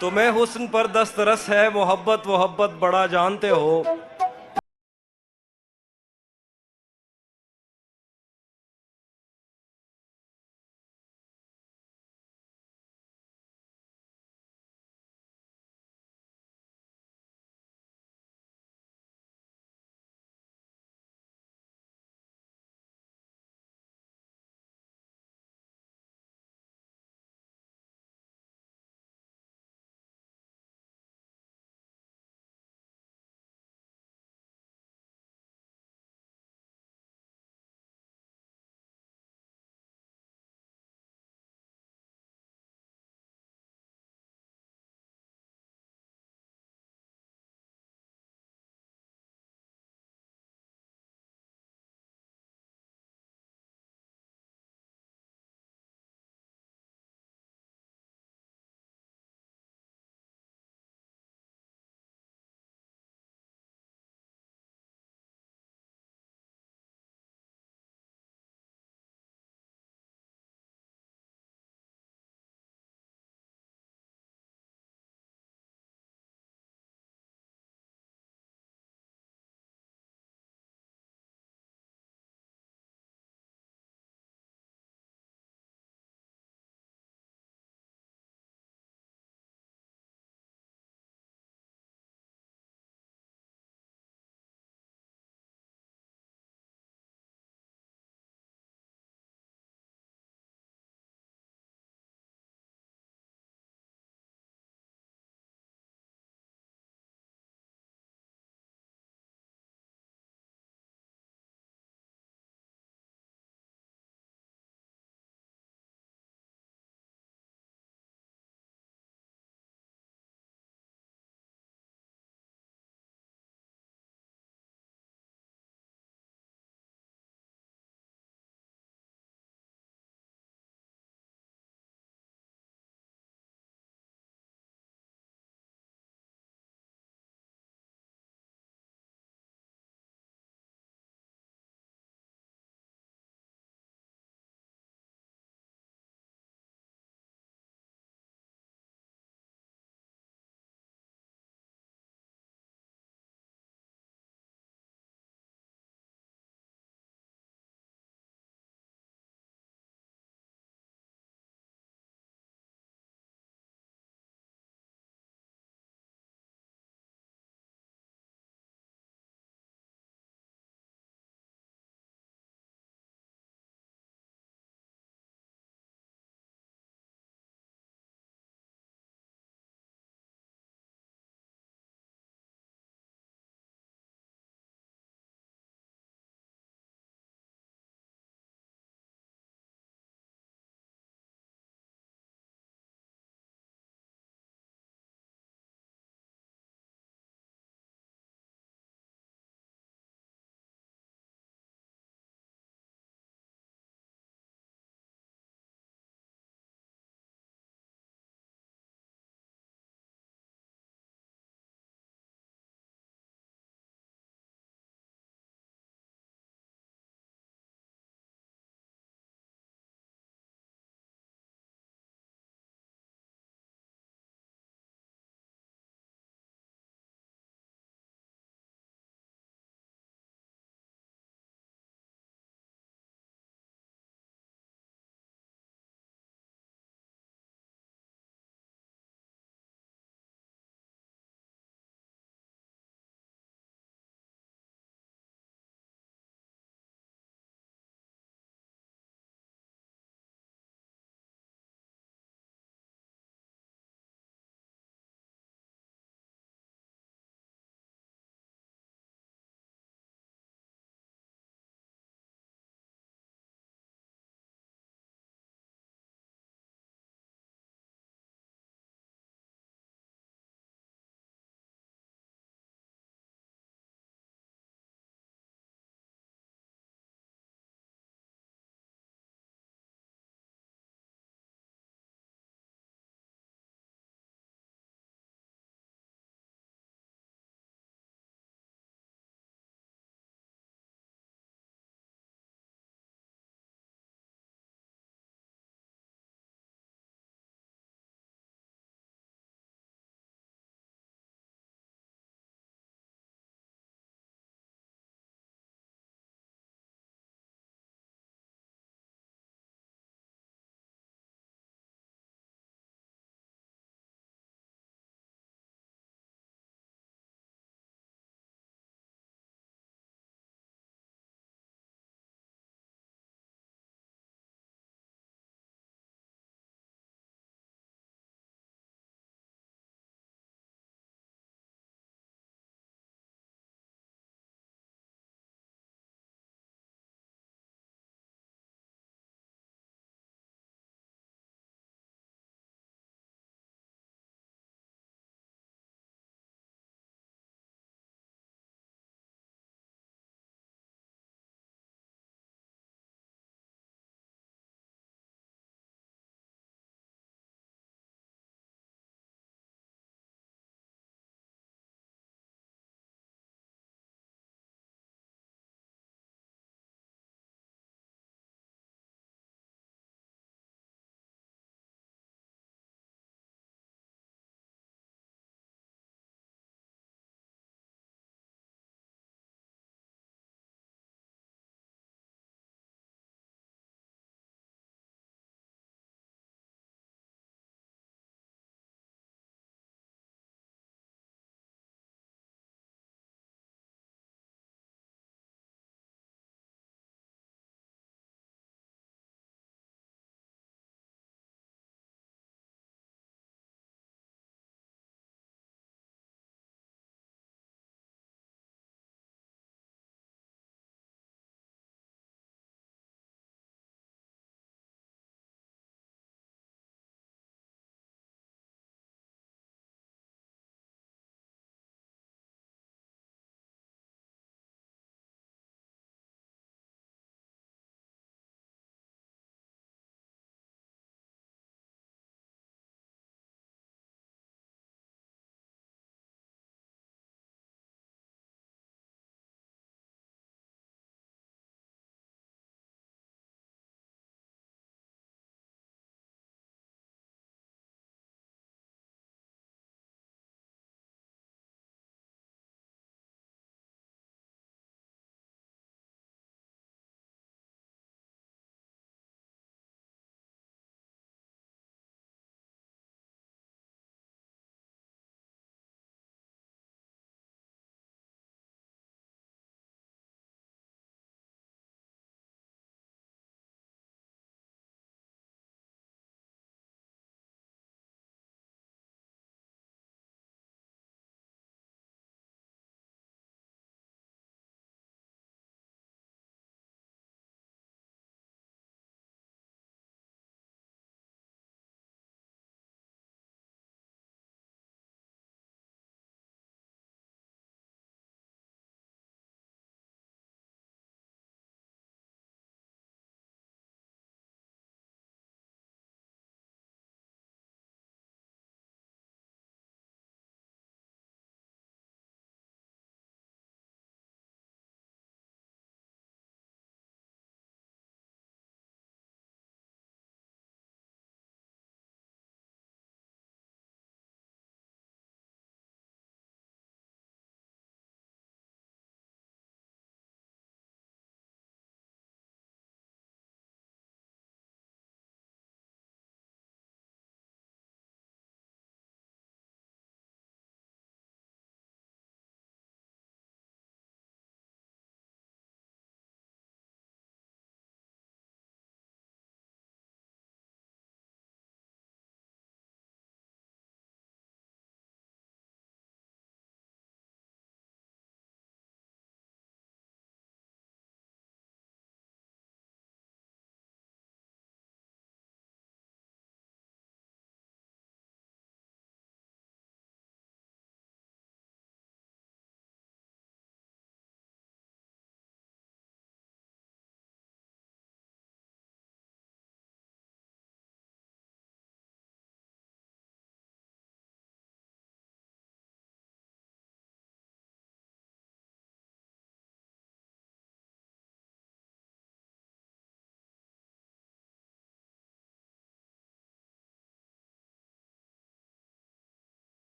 تمہیں حسن پر دسترس ہے، محبت محبت بڑا جانتے ہو.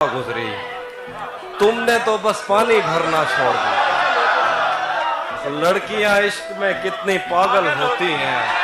गुजरी, तुमने तो बस पानी भरना छोड़ दिया। लड़कियां इश्क में कितनी पागल होती हैं।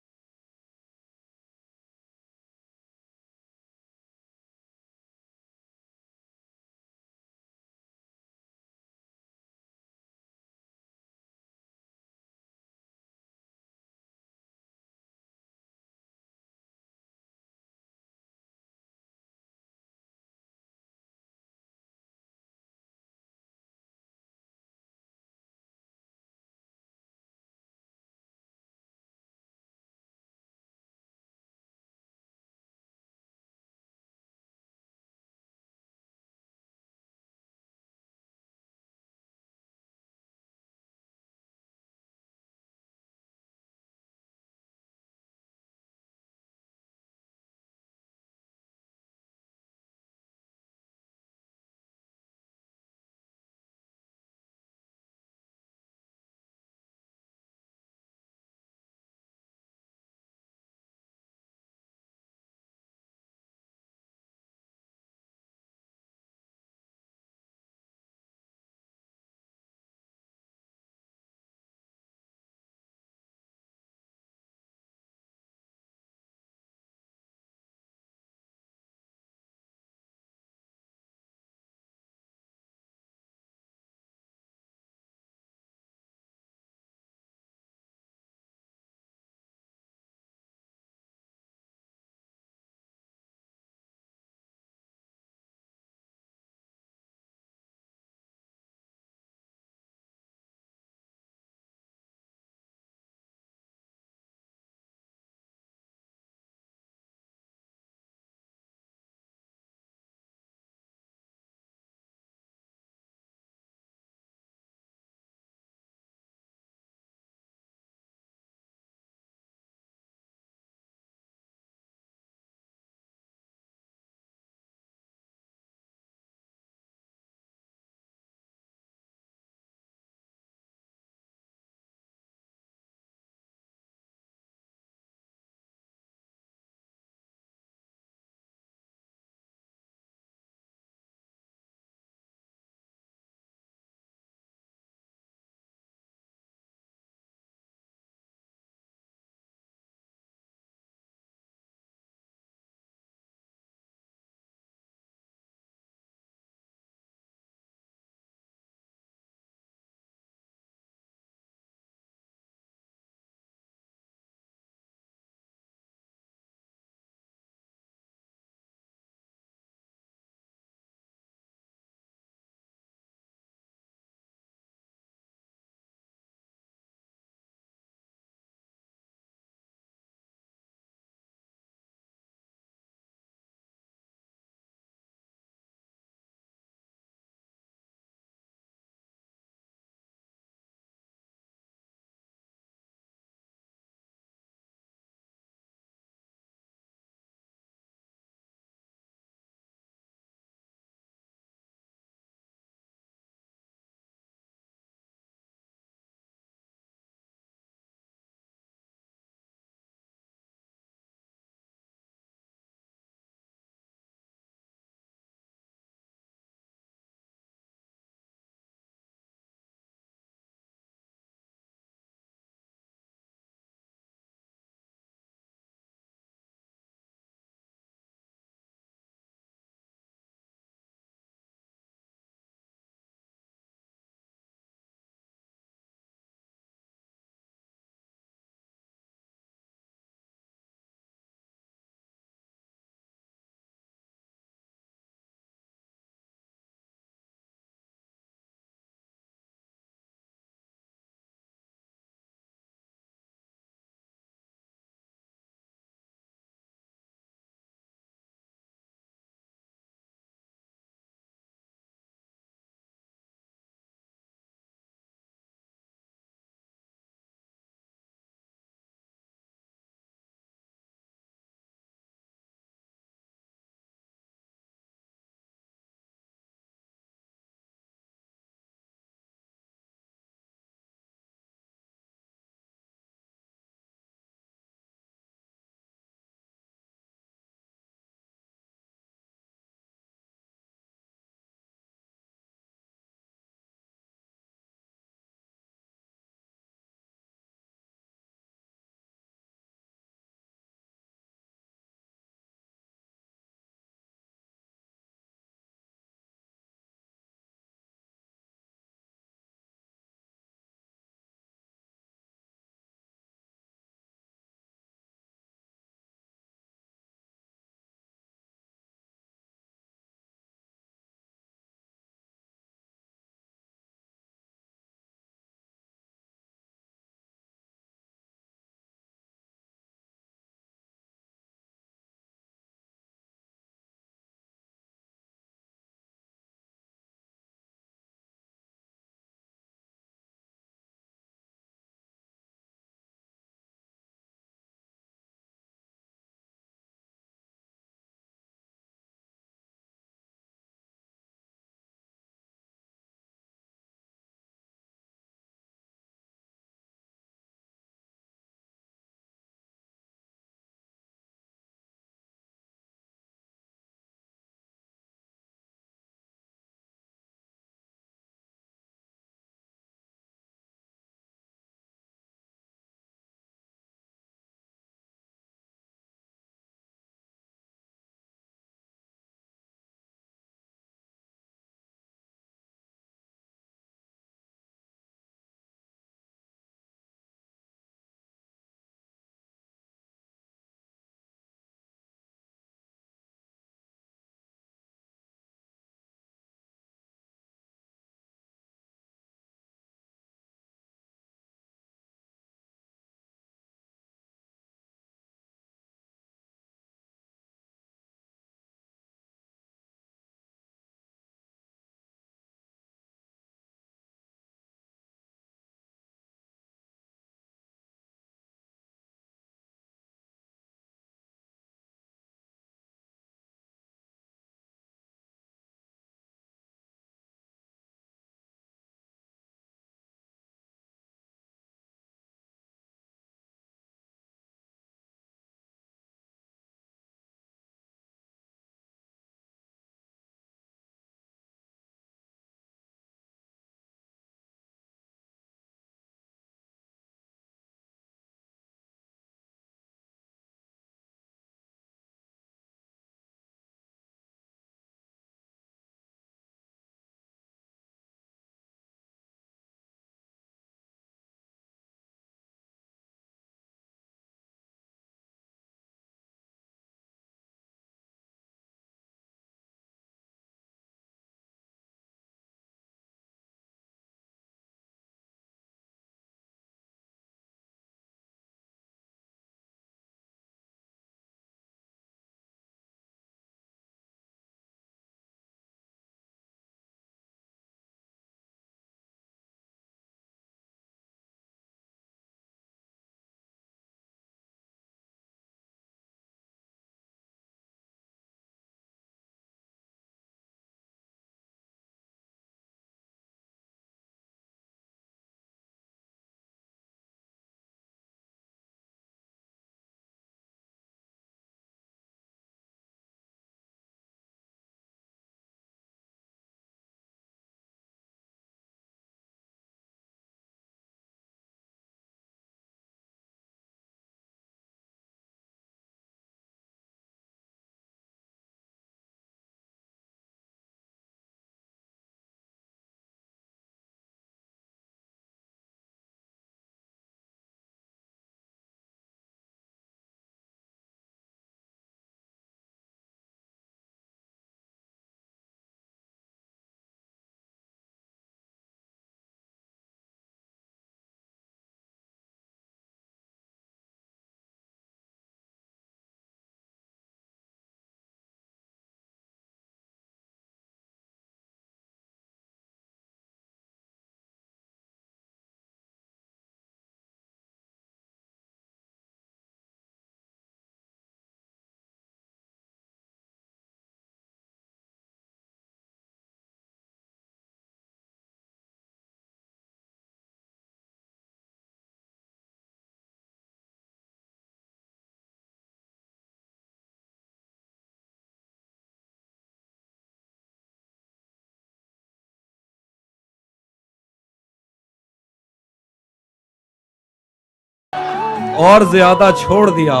और ज्यादा छोड़ दिया,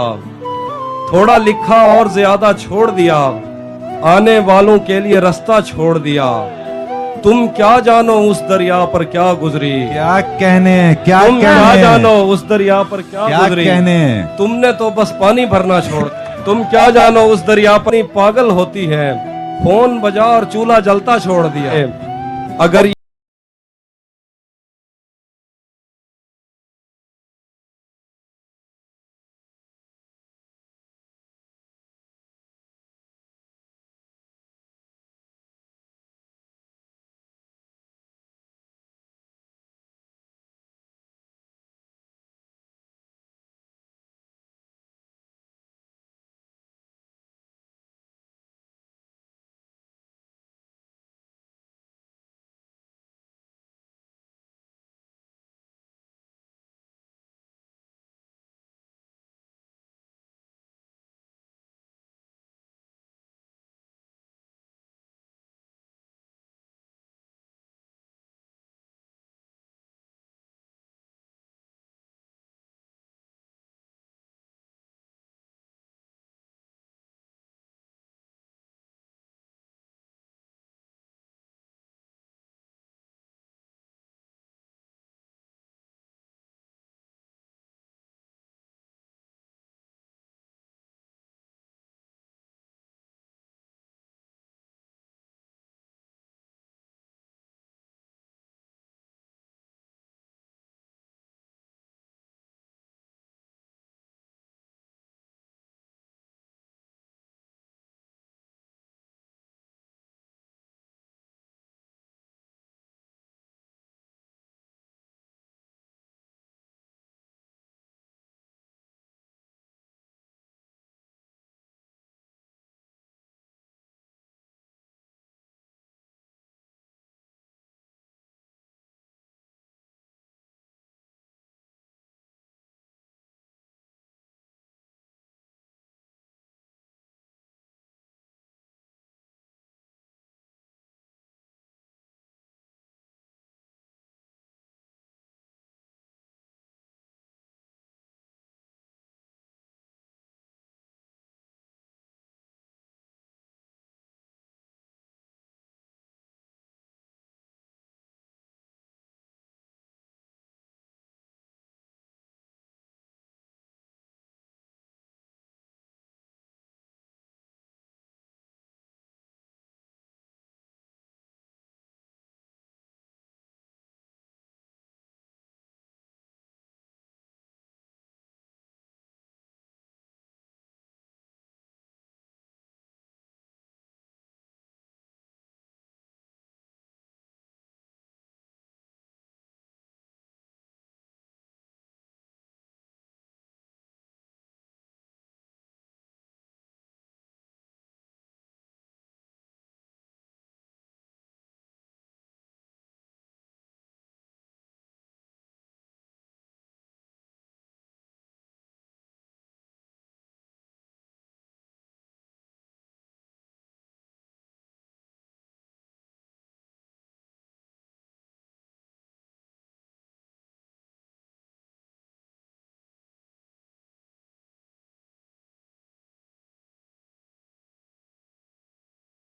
थोड़ा लिखा और ज्यादा छोड़ दिया, आने वालों के लिए रास्ता छोड़ दिया। तुम क्या जानो उस दरिया पर क्या गुजरी, क्या कहने, क्या तुम क्या कहने, जानो उस दरिया पर क्या क्या गुजरी, कहने। तुमने तो बस पानी भरना छोड़। तुम क्या जानो उस दरिया पर पागल होती है, फोन बजा और चूल्हा जलता छोड़ दिया। अगर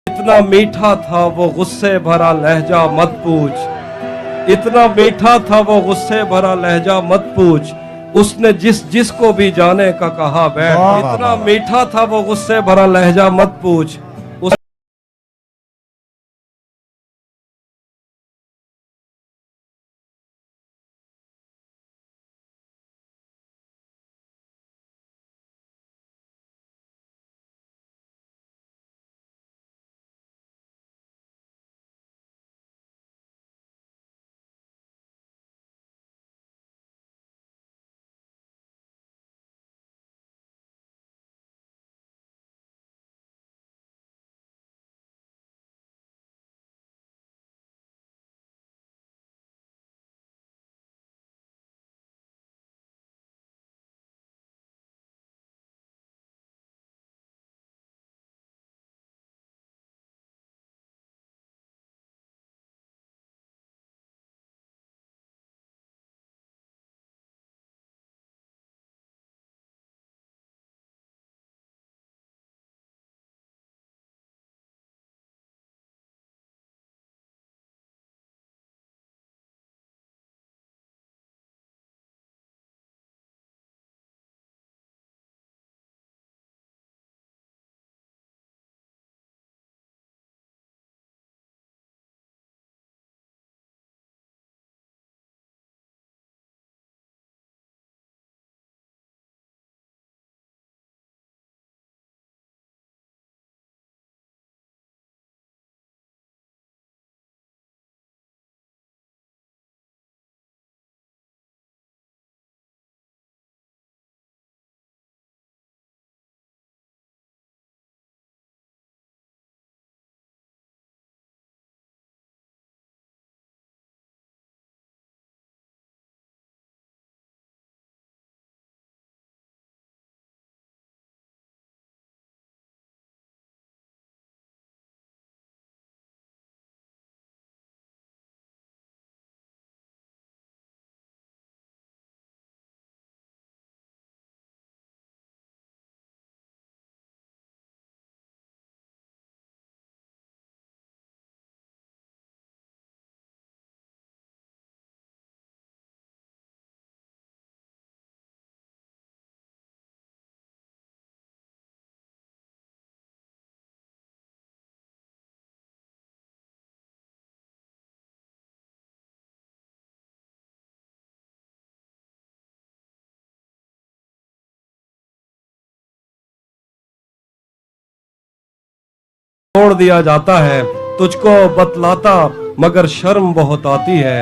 इतना मीठा था वो गुस्से भरा लहजा मत पूछ, इतना मीठा था वो गुस्से भरा लहजा मत पूछ, उसने जिसको भी जाने का कहा बैठ। वाह, वाह, इतना वाह। मीठा था वो गुस्से भरा लहजा मत पूछ, छोड़ दिया जाता है। तुझको बतलाता मगर शर्म बहुत आती है,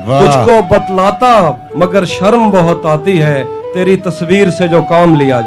वाह। तुझको बतलाता मगर शर्म बहुत आती है, तेरी तस्वीर से जो काम लिया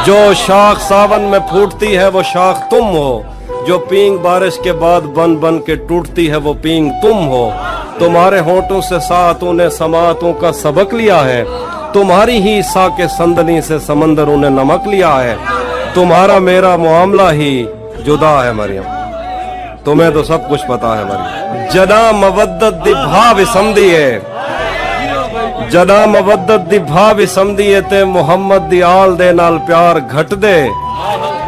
जो शाख सावन में फूटती है वो शाख तुम हो, जो पींग बारिश के बाद बन बन के टूटती है वो पींग तुम हो। तुम्हारे होंठों से सातों ने समातों का सबक लिया है, तुम्हारी ही साके संदनी से समंदरों ने नमक लिया है। तुम्हारा मेरा मामला ही जुदा है मरियम, तुम्हें तो सब कुछ पता है मरियम। जना मवद्दत दी भाव समझिए, जना मवद्दत दी भाव समझिए ते मुहम्मद दी आल दे नाल प्यार घट दे,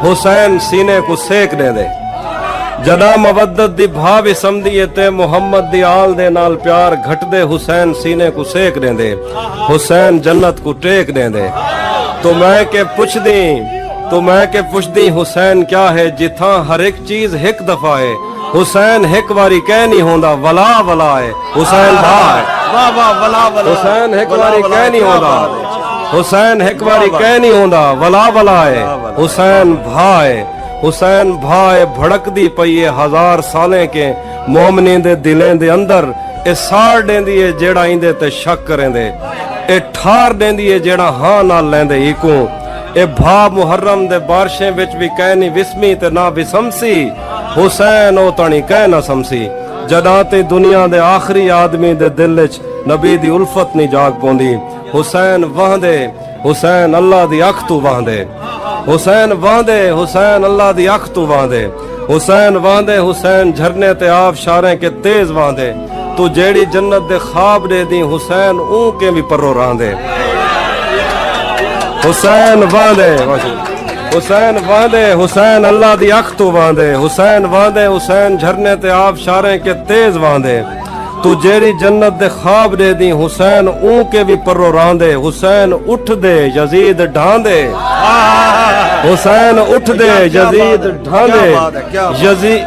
हुसैन सीने को सेक दे दे। जना मवद्दत दी भाव समझिए ते मुहम्मद दी आल दे नाल प्यार घट दे, हुसैन सीने को सेक दे दे, हुसैन जन्नत को टेक दे दे। तो मैं के पुछ दी, तो मैं के पुछ दी हुसैन क्या है, जिथा हर एक चीज हिक दफा है, हुसैन हिक वारी कह नहीं होंदा वला वला है, हुसैन भा है। हुसैन हिक वारी कह नहीं होंदा, हुसैन हिक वारी कह नहीं होंदा वला वला है, हुसैन भा है। हुसैन भाए भड़कदी पई है हजार सालें के मोमनी दे दिलें दे अंदर, ए साड़ देंदी है जेड़ा इंदे ते शक करेंदे, ए ठार देंदी है जेड़ा हां नाल लैंदे इको। ए भा मुहर्रम दे बारिशें विच भी कह नहीं विस्मी ते ना विसमसी, हुसैन ओ तणी कह ना समसी। जदा ते दुनिया दे आखिरी आदमी दे दिल विच नबी दी उल्फत नहीं जाग पौंदी, हुसैन वहदे, हुसैन अल्लाह दी अख तू वहदे, हुसैन वहदे, हुसैन अल्लाह दी अख तू वहदे, हुसैन वहदे, हुसैन झरने ते आबशारें के तेज वहदे। तू जेड़ी जन्नत दे ख्वाब दे दी हुसैन ऊ के भी परो रांदे। हुसैन वहदे, हुसैन वहदे, हुसैन अल्लाह दी अख तू वहदे, हुसैन वहदे, हुसैन झरने ते आबशारें के तेज वहदे। तू जेड़ी जन्नत दे ख्वाब दे दी हुसैन ऊ के भी परो रांदे। हुसैन उठ दे यजीद ढांदे, हुसैन उठ दे यजीद ढांदे, यजीद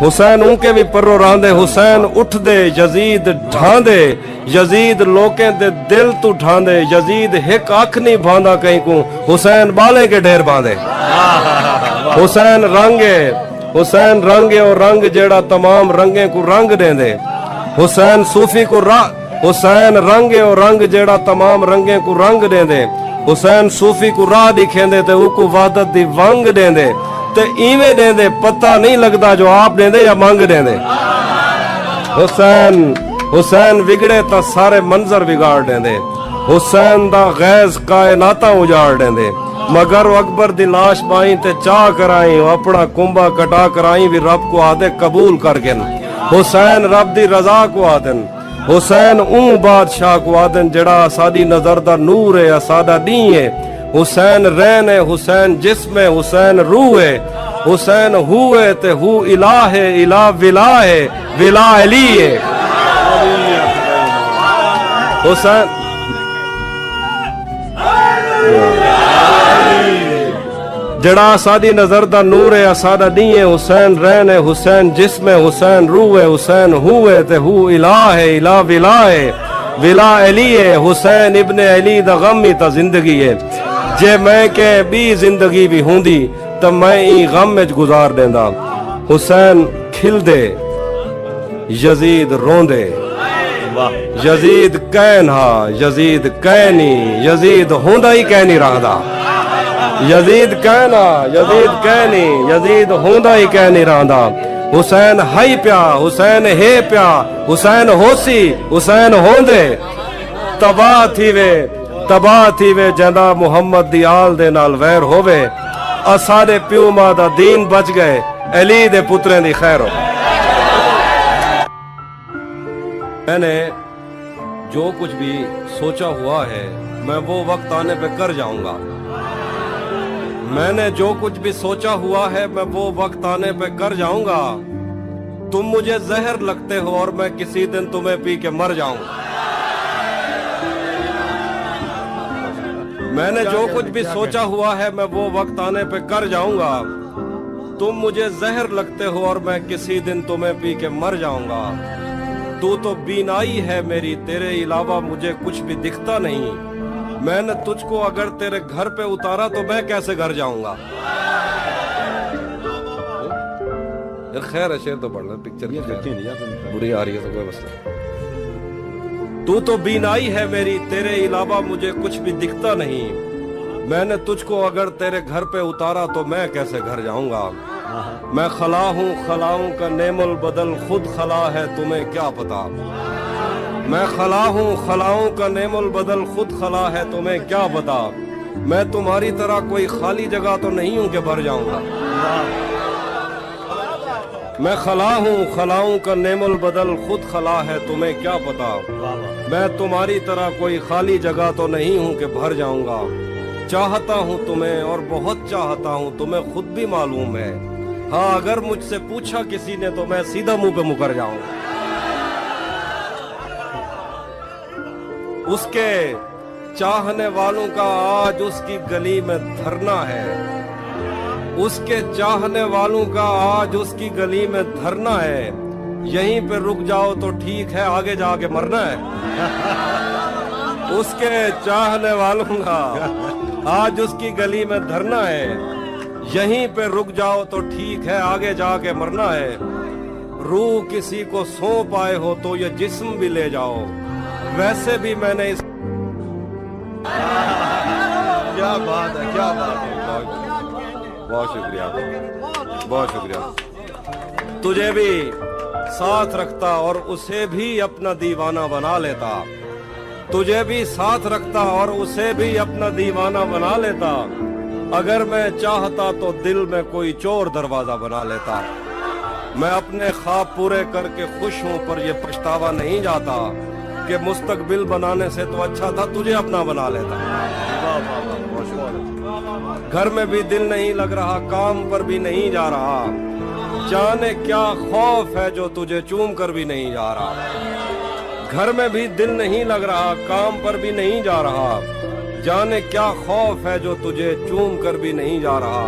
हुसैन ऊ के भी परो रांदे। हुसैन उठ दे यजीद ढांदे, यजीद लोकें दे दिल तू ढांदे, यजीद हिक अख नहीं भांदा कहीं को, हुसैन बाले के ढेर बांधे। हुसैन रंगे, हुसैन रंगे और रंग जेड़ा तमाम रंगे को रंग देंदे। हुसैन सूफी को हुसैन रंगे और रंग जेड़ा तमाम रंगे को रंग देंदे। हुसैन सूफी को राह दिखेंदे ते उको वादत दी वंग देंदे, ते इवें देंदे पता नहीं लगदा जो आप देंदे या मंग देंदे। हुसैन, हुसैन विगड़े ता सारे मंजर बिगाड़ देंदे, हुसैन दा गैज कायनाता उजाड़ देंदे। मगर वो अकबर दी लाश बाई ते चाह कराई, अपना कुंभा कटा कराई भी रब को आदे कबूल कर गन। हुसैन रब दी रजा को आदन, हुसैन ऊ बादशाह को आदन जेड़ा साडी नजर दा नूर है साडा नी है। हुसैन रैन है, हुसैन जिस्म है, हुसैन रूह है, हुसैन हु है ते हु इलाह है, इलाह विला है, विला अली है। हुसैन जड़ा साडी नजर दा नूर है साडा नी है। हुसैन रैन है, हुसैन जिस्म है, हुसैन रूह है, हुसैन हु है ते हु इलाह है, इलाह विला है, विला अली है। हुसैन इब्ने अली दा गम ही ता जिंदगी है, जे मैं के भी जिंदगी भी होंदी तो मैं ई गम विच गुजार देंदा। हुसैन खिलदे यजीद रोंदे, यजीद कैन हा यजीद कैनी, यजीद होंदा ही कह नहीं रहा। यजीद कहना यजीद कहनी, यजीद होंदा ही कह नहीं रहा। हुसैन हाई प्या, हुसैन हे प्या, हुसैन होसी, हुसैन होंदे। तबाह थी वे, तबाह थी वे जंदा मुहम्मद दी आल दे नाल वैर होवे। असारे प्यो मां दा दीन बच गए, अली दे पुत्रें दी खैर हो। मैंने जो कुछ भी सोचा हुआ है मैं वो वक्त आने पे कर जाऊंगा। मैंने जो कुछ भी सोचा हुआ है मैं वो वक्त आने पे कर जाऊंगा। तुम मुझे जहर लगते हो और मैं किसी दिन तुम्हें पी के मर जाऊंगा। मैंने जो कुछ भी सोचा हुआ है मैं वो वक्त आने पे कर जाऊंगा। तुम मुझे जहर लगते हो और मैं किसी दिन तुम्हें पी के मर जाऊंगा। तू तो बीनाई है मेरी, तेरे अलावा मुझे कुछ भी दिखता नहीं। मैंने तुझको अगर तेरे घर पे उतारा तो मैं कैसे घर जाऊंगा। खैर है, शेर तो पढ़ लो, पिक्चर बुरी आ रही है तो कोई मसला। तू तो बीनाई है मेरी, तेरे अलावा मुझे कुछ भी दिखता नहीं। मैंने तुझको अगर तेरे घर पे उतारा तो मैं कैसे घर जाऊंगा। मैं खला हूँ खलाऊं का नेमुल बदल, खुद खला है तुम्हें क्या पता। मैं खला हूँ खलाऊं का नेमुल बदल, खुद खला है तुम्हें क्या पता। मैं तुम्हारी तरह कोई खाली जगह तो नहीं हूं कि भर जाऊंगा। मैं खला हूँ खलाऊं का नेमुल बदल, खुद खला है तुम्हें क्या पता। मैं तुम्हारी तरह कोई खाली जगह तो नहीं हूं कि भर जाऊंगा। चाहता हूं तुम्हें और बहुत चाहता हूं, तुम्हें खुद भी मालूम है। हाँ, अगर मुझसे पूछा किसी ने तो मैं सीधा मुंह पे मुकर जाऊंगा। उसके चाहने वालों का आज उसकी गली में धरना है। उसके चाहने वालों का आज उसकी गली में धरना है। यहीं पे रुक जाओ तो ठीक है, आगे जाके मरना है। उसके चाहने वालों का आज उसकी गली में धरना है। यहीं पे रुक जाओ तो ठीक है, आगे जाके मरना है। रूह किसी को सौंप आए हो तो ये जिस्म भी ले जाओ। वैसे भी मैंने इस क्या बात है, क्या बात है। बहुत शुक्रिया, बहुत शुक्रिया। तुझे भी साथ रखता और उसे भी अपना दीवाना बना लेता। तुझे भी साथ रखता और उसे भी अपना दीवाना बना लेता। अगर मैं चाहता तो दिल में कोई चोर दरवाजा बना लेता। मैं अपने ख्वाब पूरे करके खुश हूं, पर ये पछतावा नहीं जाता कि मुस्तकबिल बनाने से तो अच्छा था तुझे अपना बना लेता। घर में भी दिल नहीं लग रहा, काम पर भी नहीं जा रहा। जाने क्या खौफ है जो तुझे चूम कर भी नहीं जा रहा। घर में भी दिल नहीं लग रहा, काम पर भी नहीं जा रहा। जाने क्या खौफ है जो तुझे चूम कर भी नहीं जा रहा।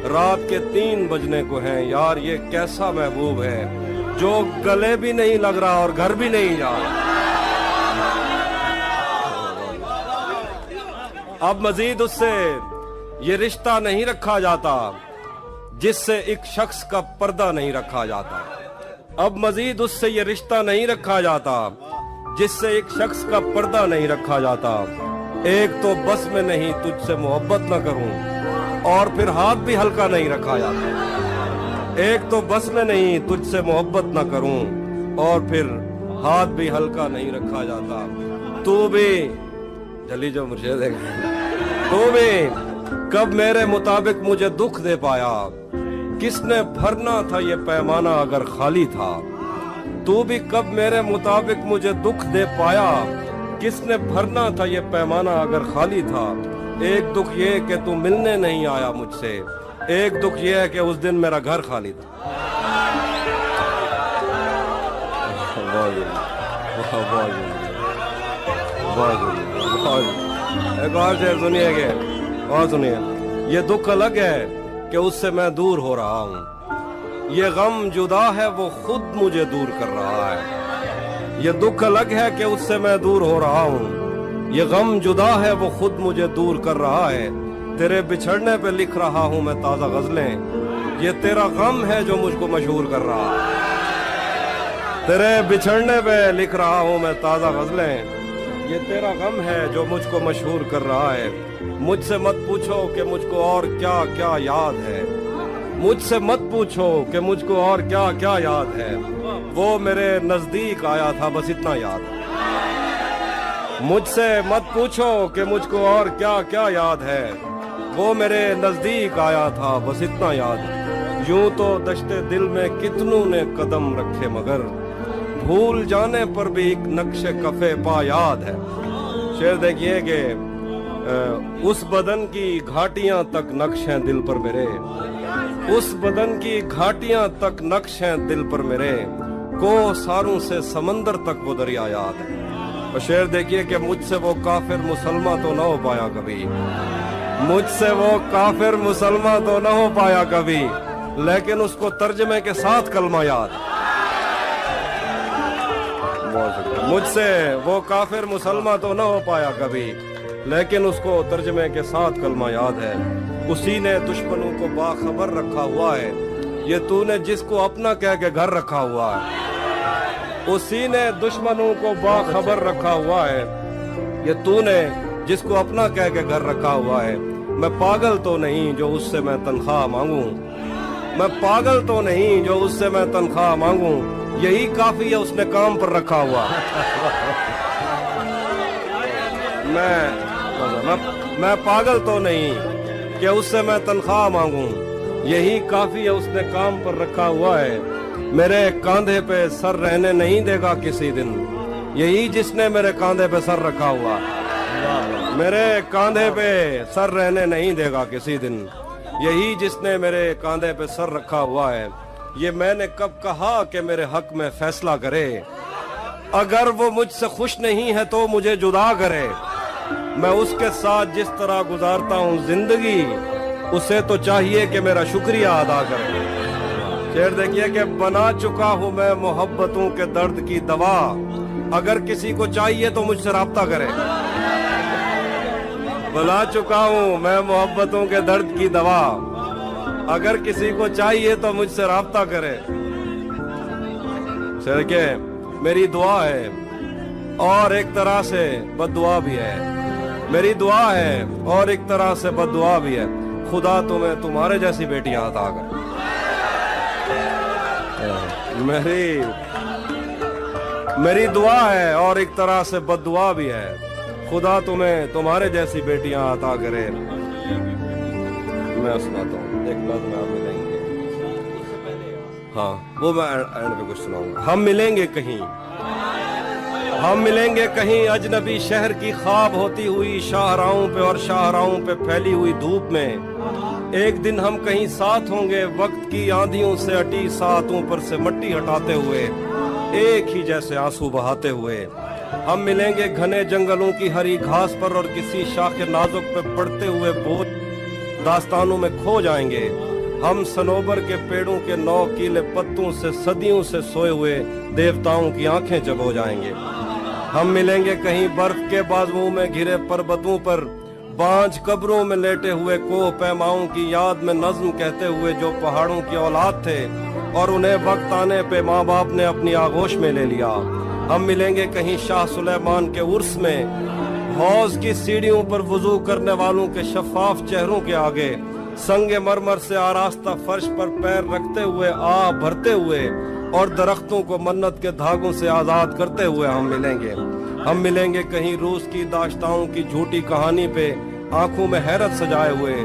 रात के 3 बजने को हैं, यार ये कैसा महबूब है जो गले भी नहीं लग रहा और घर भी नहीं जा रहा। अब मजीद उससे ये रिश्ता नहीं रखा जाता जिससे एक शख्स का पर्दा नहीं रखा जाता। अब मजीद उससे ये रिश्ता नहीं रखा जाता जिससे एक शख्स का पर्दा नहीं रखा जाता। एक तो बस में नहीं तुझसे मोहब्बत न करूं, और फिर हाथ भी हल्का नहीं रखा जाता। एक तो बस में नहीं तुझसे मोहब्बत न करूं, और फिर हाथ भी हल्का नहीं रखा जाता। तू भी जली जो मुझे देख, तू भी कब मेरे मुताबिक मुझे दुख दे पाया। किसने भरना था ये पैमाना अगर खाली था। तू भी कब मेरे मुताबिक मुझे दुख दे पाया। किसने भरना था ये पैमाना अगर खाली था। एक दुख ये कि तू मिलने नहीं आया मुझसे। एक दुख ये है कि उस दिन मेरा घर खाली था। एक और शेर सुनिए, और सुनिए। ये दुख अलग है कि उससे मैं दूर हो रहा हूँ। ये गम जुदा है वो खुद मुझे दूर कर रहा है। ये दुख अलग है कि उससे मैं दूर हो रहा हूँ। ये गम जुदा है वो खुद मुझे दूर कर रहा है। तेरे बिछड़ने पे लिख रहा हूँ मैं ताज़ा गज़लें। ये तेरा गम है जो मुझको मशहूर कर रहा है। तेरे बिछड़ने पे लिख रहा हूँ मैं ताज़ा गज़लें। ये तेरा गम है जो मुझको मशहूर कर रहा है। मुझसे मत पूछो कि मुझको और क्या क्या याद है। मुझसे मत पूछो कि मुझको और क्या क्या याद है। वो मेरे नजदीक आया था बस इतना याद है। मुझसे मत पूछो कि मुझको और क्या क्या याद है। वो मेरे नजदीक आया था बस इतना याद है। यूं तो दश्ते दिल में कितनों ने कदम रखे मगर भूल जाने पर भी एक नक्शे कफे पा याद है। शेर देखिए कि उस बदन की घाटियां तक नक्श हैं दिल पर मेरे। उस बदन की घाटियां तक नक्श हैं दिल पर मेरे। को सारों से समंदर तक वो दरिया याद है। और शेर देखिए कि मुझसे वो काफिर मुसलमान तो ना हो पाया कभी। मुझसे वो काफिर मुसलमान तो ना हो पाया कभी, लेकिन उसको तर्जमे के साथ कलमा याद है। मुझसे वो काफिर मुसलमान तो ना हो पाया कभी, लेकिन उसको तर्जमे के साथ कलमा याद है। उसी ने दुश्मनों को बाखबर रखा हुआ है। ये तूने जिसको अपना कह के घर रखा हुआ है। उसी ने दुश्मनों को बाखबर रखा हुआ है। ये तूने जिसको अपना कह के घर रखा हुआ है। मैं पागल तो नहीं जो उससे मैं तनख्वाह मांगूं, मैं पागल तो नहीं जो उससे मैं तनख्वाह मांगूं, यही काफी है उसने काम पर रखा हुआ। मैं पागल तो नहीं कि उससे मैं तनख्वाह मांगूं, यही काफी है उसने काम पर रखा हुआ है। मेरे कांधे पे सर रहने नहीं देगा किसी दिन, यही जिसने मेरे कांधे पे सर रखा हुआ। मेरे कांधे पे सर रहने नहीं देगा किसी दिन, यही जिसने मेरे कांधे पे सर रखा हुआ है। ये मैंने कब कहा कि मेरे हक में फैसला करे, अगर वो मुझसे खुश नहीं है तो मुझे जुदा करे। मैं उसके साथ जिस तरह गुजारता हूँ जिंदगी, उसे तो चाहिए कि मेरा शुक्रिया अदा करे। शेर देखिए कि बना चुका हूँ मैं मोहब्बतों के दर्द की दवा, अगर किसी को चाहिए तो मुझसे राब्ता करे। बना चुका हूँ मैं मोहब्बतों के दर्द की दवा, अगर किसी को चाहिए तो मुझसे राब्ता करे। शेर के मेरी दुआ है और एक तरह से बद्दुआ भी है, मेरी दुआ है और एक तरह से बद्दुआ भी है। खुदा तुम्हें तुम्हारे जैसी बेटियां अता करे। मेरी दुआ है और एक तरह से बद्दुआ भी है, खुदा तुम्हें तुम्हारे जैसी बेटियां अता करे। मैं सुनाता हूँ एक बात, में आप मिलेंगे, हाँ वो मैं एंड पे कुछ सुनाऊंगा। हम मिलेंगे कहीं, हम मिलेंगे कहीं अजनबी शहर की ख्वाब होती हुई शाहराहों पे और शाहराहों पे फैली हुई धूप में। एक दिन हम कहीं साथ होंगे वक्त की आंधियों से अटी सातों पर से मट्टी हटाते हुए, एक ही जैसे आंसू बहाते हुए। हम मिलेंगे घने जंगलों की हरी घास पर और किसी शाखे नाजुक पे पड़ते हुए बोझ दास्तानों में खो जाएंगे। हम सनोबर के पेड़ों के 9 कीले पत्तों से सदियों से सोए हुए देवताओं की आंखें जब हो जाएंगे। हम मिलेंगे कहीं बर्फ के बाजुओं में घिरे पर्वतों पर, बांझ कब्रों में लेटे हुए कोह पैमाओं की याद में नज्म कहते हुए जो पहाड़ों की औलाद थे और उन्हें वक्त आने पे माँ बाप ने अपनी आगोश में ले लिया। हम मिलेंगे कहीं शाह सुलेमान के उर्स में, हौज की सीढ़ियों पर वुजू करने वालों के शफाफ चेहरों के आगे, संगे मरमर से आरास्ता फर्श पर पैर रखते हुए आह भरते हुए और दरख्तों को मन्नत के धागों से आजाद करते हुए हम मिलेंगे। हम मिलेंगे कहीं रूस की दाश्ताओं की झूठी कहानी पे आंखों में हैरत सजाए हुए,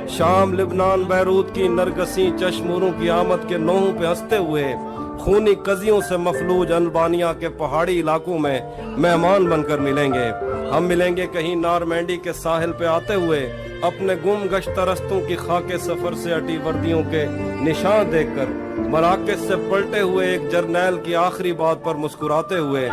शाम लिबनान बैरूत की नरगसी चश्मूरों की आमद के नोहों पे हंसते हुए, खूनी कजियों से मफलूज अल्बानिया के पहाड़ी इलाकों में मेहमान बनकर मिलेंगे। हम मिलेंगे कहीं नारमैंडी के साहिल पे आते हुए, अपने गुम गश्त रस्तों की खाके सफर से अटी वर्दियों के निशान देखकर, मराकज से पलटे हुए एक जर्नैल की आखिरी बात पर मुस्कुराते हुए,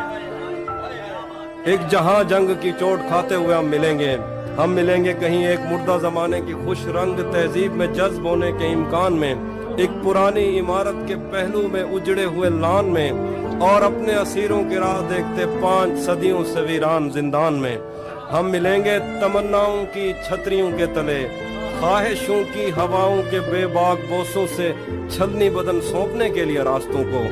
एक जहां जंग की चोट खाते हुए हम मिलेंगे। हम मिलेंगे कहीं एक मुर्दा जमाने की खुश रंग तहजीब में जज्ब होने के इम्कान में, एक पुरानी इमारत के पहलू में उजड़े हुए लान में और अपने असीरों की राह देखते 5 सदियों से वीरान जिंदान में। हम मिलेंगे तमन्नाओं की छतरियों के तले, ख्वाहिशों की हवाओं के बेबाक बोसों से छलनी बदन सौंपने के लिए रास्तों को।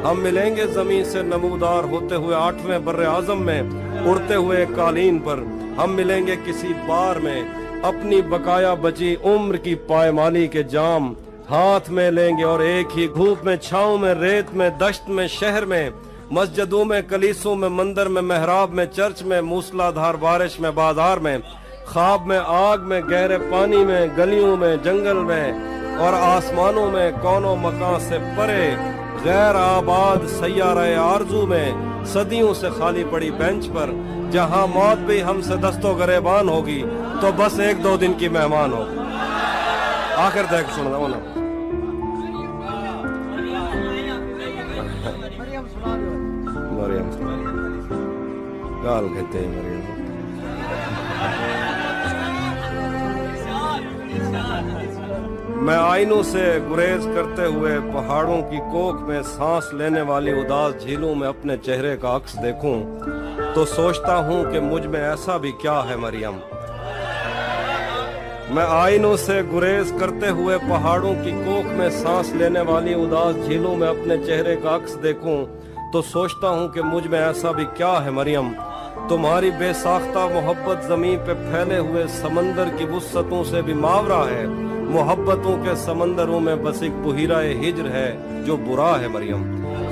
हम मिलेंगे जमीन से नमूदार होते हुए 8वें बर्रे आजम में उड़ते हुए कालीन पर। हम मिलेंगे किसी बार में अपनी बकाया बची उम्र की पायमाली के जाम हाथ में लेंगे और एक ही धूप में, छाँव में, रेत में, दश्त में, शहर में, मस्जिदों में, कलीसों में, मंदिर में, मेहराब में, चर्च में, मूसलाधार बारिश में, बाजार में, ख्वाब में, आग में, गहरे पानी में, गलियों में, जंगल में और आसमानों में, कौनो मकान से परे गैर आबाद सैयारे आरजू में, सदियों से खाली पड़ी बेंच पर, जहां मौत भी हमसे दस्तो गरेबान होगी तो बस 1-2 दिन की मेहमान हो। आखिर तक सुन रहा हूं ना, मरियम गाल कहते हैं मरियम। मैं आईनों से गुरेज करते हुए पहाड़ों की कोख में सांस लेने वाली उदास झीलों में अपने चेहरे का अक्स देखूं तो सोचता हूं कि मुझ में ऐसा भी क्या है मरियम। मैं आईनों से गुरेज करते हुए पहाड़ों की कोख में सांस लेने वाली उदास झीलों में अपने चेहरे का अक्स देखूं तो सोचता हूँ कि मुझ में ऐसा भी क्या है मरियम, तुम्हारी बेसाख्ता मोहब्बत ज़मीन पे फैले हुए समंदर की वुस्सतों से भी मावरा है। मोहब्बतों के समंदरों में बस एक बुहिरा-ए हिज्र है जो बुरा है मरियम।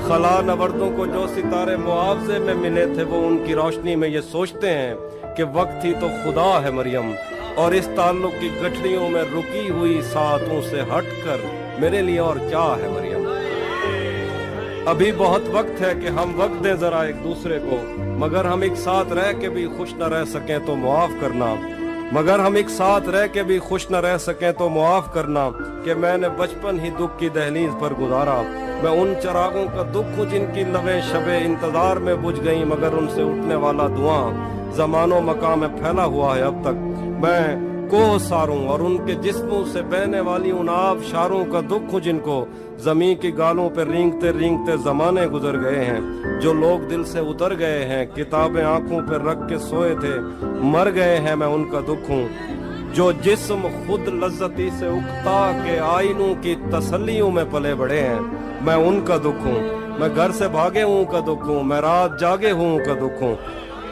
खला नवर्दों को जो सितारे मुआवजे में मिले थे वो उनकी रोशनी में ये सोचते हैं कि वक्त ही तो खुदा है मरियम। और इस ताल्लुक की गठरियों में रुकी हुई सातों से हटकर मेरे लिए और क्या है मरियम। अभी बहुत वक्त है कि हम वक्त दें जरा एक दूसरे को, मगर हम एक साथ रह के भी खुश न रह सकें तो मुआफ करना। मगर हम एक साथ रह के भी खुश न रह सकें तो मुआफ करना कि मैंने बचपन ही दुख की दहलीज पर गुजारा। मैं उन चरागों का दुख हूँ जिनकी लबें शबे इंतजार में बुझ गई, मगर उनसे उठने वाला धुआं जमानो मकाम में फैला हुआ है अब तक। मैं कोह सारों और उनके जिस्मों से बहने वाली उन आब शारों का दुख हूँ जिनको जमीन की गालों पर रेंगते रेंगते जमाने गुजर गए हैं। जो लोग दिल से उतर गए हैं, किताबें आंखों पर रख के सोए थे, मर गए हैं, मैं उनका दुख हूँ। जो जिस्म खुद लज्जती से उकता के आईनों की तसल्लियों में पले बड़े हैं, मैं उनका दुख हूँ। मैं घर से भागे हूँ का दुख हूँ, मैं रात जागे हूँ का दुख हूँ।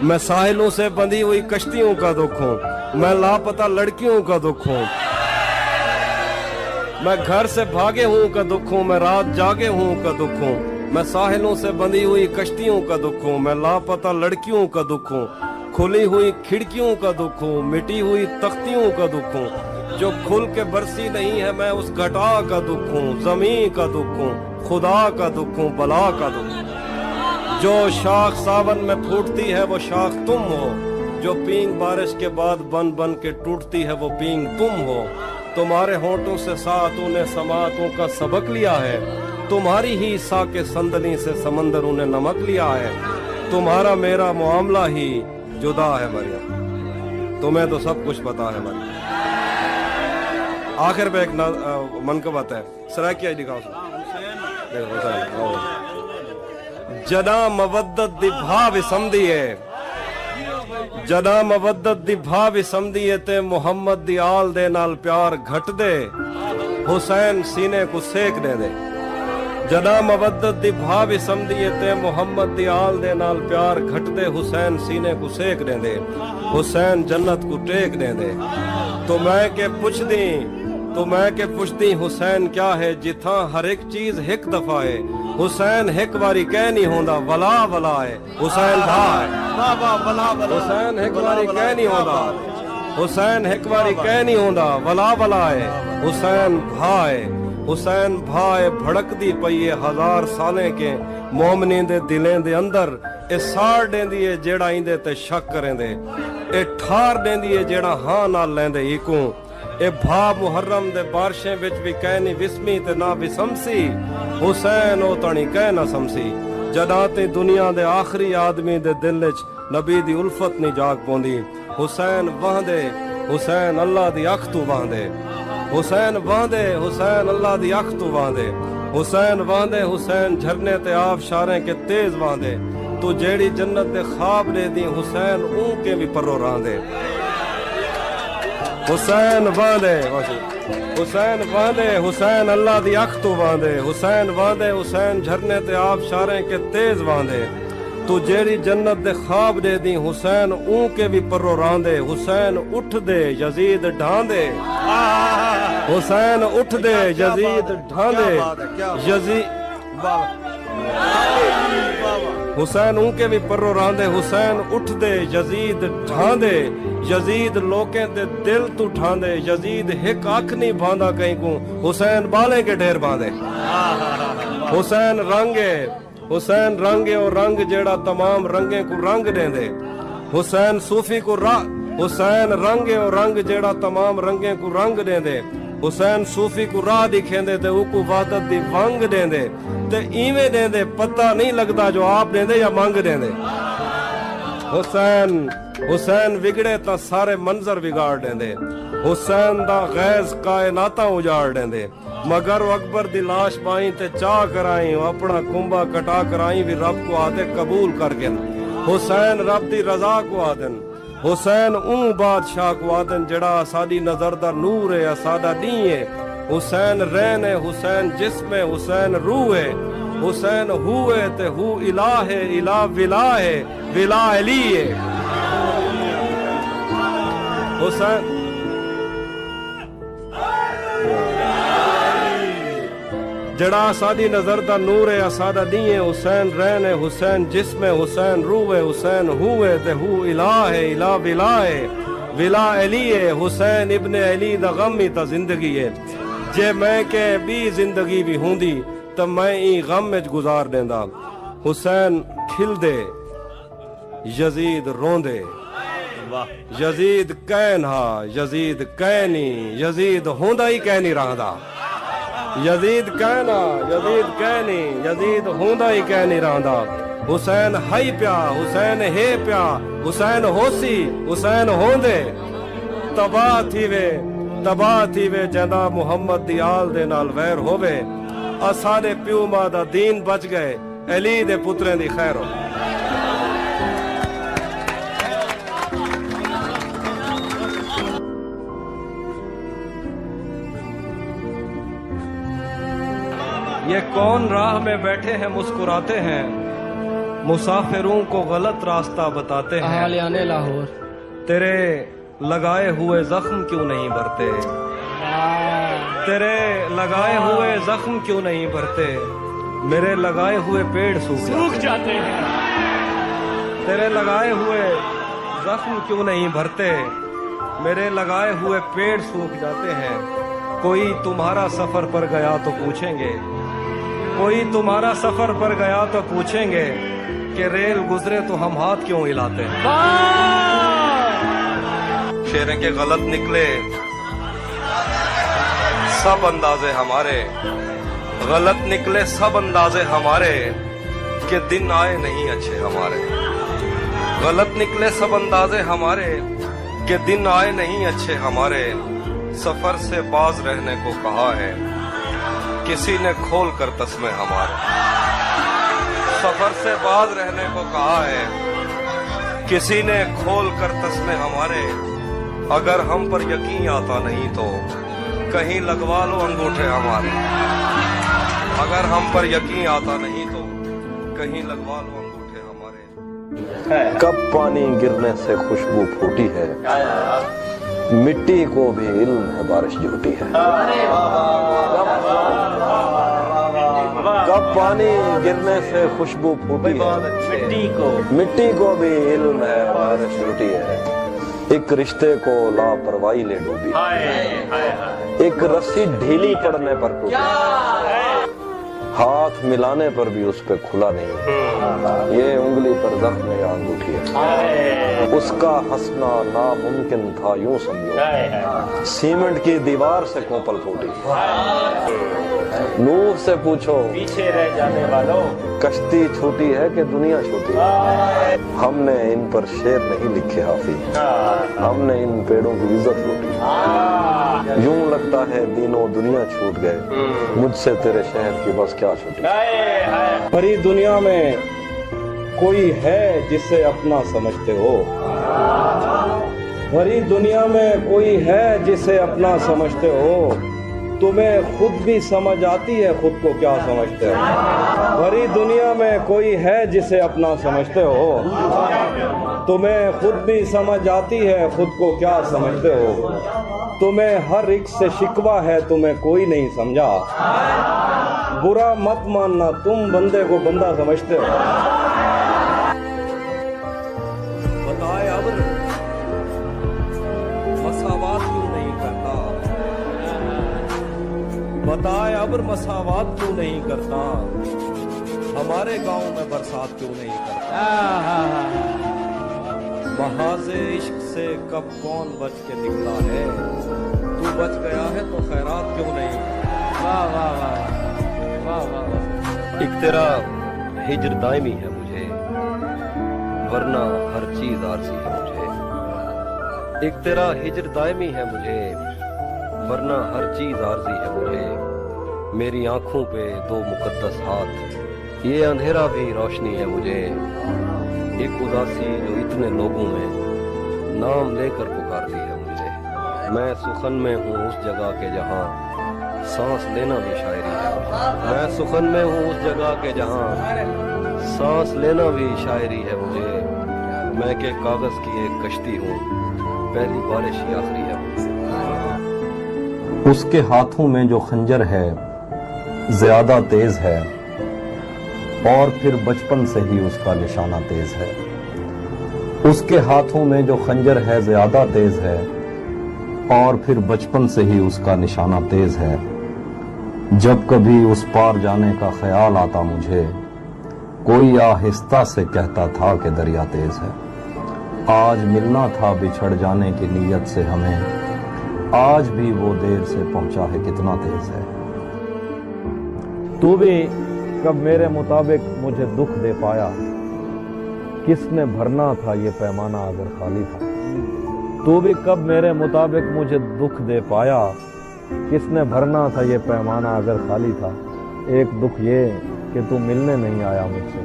मैं साहिलों से बंधी हुई कश्तियों का दुख हूँ, मैं लापता लड़कियों का दुख हूँ। मैं घर से भागे हूँ का दुख हूँ, मैं रात जागे हूँ का दुख हूँ। मैं साहिलों से बंधी हुई कश्तियों का दुख हूँ, मैं लापता लड़कियों का दुख हूँ। खुली हुई खिड़कियों का दुख हूँ, मिटी हुई तख्तियों का दुख हूँ। जो खुल के बरसी नहीं है मैं उस घटा का दुख हूँ। जमीन का दुख हूँ, खुदा का दुख हूँ, बला का दुख हूँ। जो शाख सावन में फूटती है वो शाख तुम हो, जो पींग बारिश के बाद बन बन के टूटती है वो पींग तुम हो। तुम्हारे होंठों से सातों ने समातों का सबक लिया है, तुम्हारी ही सा के संदनी से समंदरों ने नमक लिया है। तुम्हारा मेरा मामला ही जुदा है मरियम, तुम्हें तो सब कुछ पता है मरियम। आखिर पे एक मनकबत है, सराकिया दिखाओ। जदा मवद्दत दी भा विसमदीए, जदा मवद्दत दी भा विसमदीए ते मुहम्मद दी आल दे नाल प्यार घट दे, हुसैन सीने को सेक दे दे। जदा मवद्दत दी भा विसमदीए ते मुहम्मद दी आल दे नाल प्यार घट दे, हुसैन सीने को सेक दे दे, हुसैन जन्नत को टेक दे दे। तो मैं के पुछदी, तो मैं के पुछदी हुसैन क्या है, जिथा हर एक चीज एक दफा है। हुसैन एक बारी कह नहीं होंदा वला वला है, हुसैन भा है। हुसैन एक बारी कह नहीं होंदा, हुसैन एक बारी कह नहीं होंदा वला वला है, हुसैन भा है। हुसैन भा है भड़कदी पई है हजार सालें के मोमनी दे दिलें दे अंदर। ए साड़ देंदी है जेड़ा इंदे ते शक करेंदे, ए ठार देंदी है जेड़ा हां नाल लैंदे इको। ए भा मुहर्रम दे बारिशें विच भी कह नहीं विस्मी ते ना विसमसी, हुसैन ओ तणी कह ना समसी। जदा ते दुनिया दे आखिरी आदमी दे दिल विच नबी दी उल्फत नहीं जाग पौंदी। हुसैन वहदे, हुसैन अल्लाह दी अख तू वहदे, हुसैन वहदे, हुसैन अल्लाह दी अख तू वहदे। हुसैन वहदे, हुसैन झरने ते आब शारें के तेज वहदे। तू जेड़ी जन्नत दे ख्वाब दे दी हुसैन ऊं के भी परो रांदे। हुसैन वहदे, हुसैन वहदे, हुसैन अल्लाह दी अख तू वहदे। हुसैन वहदे, हुसैन झरने ते आब शारें के तेज वहदे। तू जेड़ी जन्नत दे ख्वाब दे दी हुसैन ऊं के भी परो रांदे। हुसैन उठ दे यजीद ढांदे, हुसैन उठ दे यजीद ढांदे, यजीद हुसैन ऊं के भी परो रांदे। हुसैन उठ दे यजीद ढांदे, यजीद लोकें दे दिल तू ठांदे। यजीद हिक अख नहीं भांदा कहीं को, हुसैन बाले के ढेर बांधे। हुसैन रंगे, हुसैन रंगे और रंग जेड़ा तमाम रंगे को रंग देंदे। हुसैन सूफी को हुसैन रंगे और रंग जेड़ा तमाम रंगे को रंग देंदे। हुसैन सूफी को राह दिखेंदे ते उको वादत दी वंग देंदे। ते इवें देंदे पता नहीं लगदा जो आप देंदे या मंग देंदे। हुसैन, हुसैन विगड़े ता सारे मंजर बिगाड़ देंदे। हुसैन दा गैज कायनाता उजाड़ देंदे। मगर वो अकबर दी लाश पाई ते चाह कराई, अपना कुंभा कटा कराई भी रब को आदे कबूल कर गन। हुसैन रब दी रजा को आदन। हुसैन ऊं बादशाह को आदन जड़ा साडी नजर दा नूर है, सादा नी है। हुसैन रैन है, हुसैन जिस्म है, हुसैन रूह है। हुसैन हुए ते हु इलाहे इला विलाहे विला अलीए हुसैन जड़ा सादी नजर दा नूर है सादा दिए हुसैन रैन है हुसैन जिसमें हुसैन रूह है हुसैन हुए ते हु इलाहे इला विलाहे विला अलीए हुसैन इब्ने अली दा गम ही ता जिंदगी है जे मैं के भी जिंदगी भी होंदी तो मैं ई गम में गुजार देंदा हुसैन खिल दे यजीद रोंदे यजीद कैन हा यजीद कैनी यजीद होंदा ही कह नहीं रहा यजीद कहना यजीद कहनी यजीद होंदा ही कह नहीं रहा हुसैन हई प्या हुसैन हे प्या हुसैन होसी हुसैन होंदे तबाह थी वे जंदा मुहम्मद दी आल दे नाल वैर होवे आ सारे प्यू मां दा दीन बच गए अली दे पुत्रें दी खैर हो ये कौन राह में बैठे हैं मुस्कुराते हैं मुसाफिरों को गलत रास्ता बताते हैं आने लाहौर तेरे लगाए हुए जख्म क्यों नहीं भरते तेरे लगाए हुए जख्म क्यों नहीं भरते मेरे लगाए हुए पेड़ सूख जाते हैं तेरे लगाए हुए जख्म क्यों नहीं भरते मेरे लगाए हुए पेड़ सूख जाते हैं कोई तुम्हारा सफर पर गया तो पूछेंगे कोई तुम्हारा सफर पर गया तो पूछेंगे कि रेल गुजरे तो हम हाथ क्यों हिलाते हैं शेर के गलत निकले सब अंदाजे हमारे गलत निकले सब अंदाजे हमारे कि दिन आए नहीं अच्छे हमारे गलत निकले सब अंदाजे हमारे कि दिन आए नहीं अच्छे हमारे सफर से बाज रहने को कहा है किसी ने खोल कर तस्मे हमारे सफर से बाज रहने को कहा है किसी ने खोल कर तस्मे हमारे अगर हम पर यकीन आता नहीं तो कहीं लगवा लो अंगूठे हमारे अगर हम पर यकीन आता नहीं तो कहीं लगवा लो अंगूठे हमारे कब पानी गिरने से खुशबू फूटी है मिट्टी को भी इल्म है बारिश झूठी है कब पानी गिरने से खुशबू फूटी है मिट्टी को भी इल्म है बारिश झूठी है एक रिश्ते को लापरवाही ले डूबी एक रस्सी ढीली पड़ने पर टूटी हाथ मिलाने पर भी उस पे खुला नहीं ये उंगली पर जख्म या अंगूठी है उसका हंसना नामुमकिन था यूं समझो सीमेंट की दीवार से कोपल फूटी नूह से पूछो पीछे रह जाने वालों कश्ती छोटी है कि दुनिया छोटी है हमने इन पर शेर नहीं लिखे हाफिज हमने इन पेड़ों की इज्जत लूटी यूं लगता है दिनों दुनिया छूट गए मुझसे तेरे शहर की बस क्या छूटी भरी दुनिया में कोई है जिसे अपना समझते हो भरी दुनिया में कोई है जिसे अपना समझते हो तुम्हें खुद भी समझ आती है खुद को क्या समझते हो भरी दुनिया में कोई है जिसे अपना समझते हो तुम्हें खुद भी समझ आती है खुद को क्या समझते हो तुम्हें हर एक से शिकवा है तुम्हें कोई नहीं समझा बुरा मत मानना तुम बंदे को बंदा समझते हो बताए अब मसावात क्यों नहीं करता बताए अब्र मसावात क्यों नहीं करता हमारे गांव में बरसात क्यों नहीं करता महाज़े इश्क से कब कौन बच के निकला है तू बच गया है तो खैरात क्यों नहीं वाह वाह वाह वाह वाह एक तेरा हिजर दायमी है मुझे वरना हर चीज आरज़ी है मुझे एक तेरा हिजर दायमी है मुझे वरना हर चीज आरज़ी है मुझे मेरी आंखों पे दो मुकद्दस हाथ ये अंधेरा भी रोशनी है मुझे एक उदासी जो इतने लोगों में नाम लेकर पुकारती है मुझे मैं सुखन में हूँ उस जगह के जहाँ सांस लेना भी शायरी है। मैं सुखन में हूँ उस जगह के जहाँ सांस लेना भी शायरी है मुझे। मैं के कागज की एक कश्ती हूँ, पहली बारिश ही आखिरी है मुझे। उसके हाथों में जो खंजर है ज्यादा तेज है, और फिर बचपन से ही उसका निशाना तेज है। उसके हाथों में जो खंजर है ज्यादा तेज है, और फिर बचपन से ही उसका निशाना तेज है। जब कभी उस पार जाने का ख्याल आता मुझे, कोई आहिस्ता से कहता था कि दरिया तेज है। आज मिलना था बिछड़ जाने की नीयत से हमें, आज भी वो देर से पहुंचा है कितना तेज है। तू भी कब मेरे मुताबिक मुझे दुख दे पाया, किसने भरना था ये पैमाना अगर खाली था। तू भी कब मेरे मुताबिक मुझे दुख दे पाया, किसने भरना था ये पैमाना अगर खाली था। एक दुख ये कि तू मिलने नहीं आया मुझसे,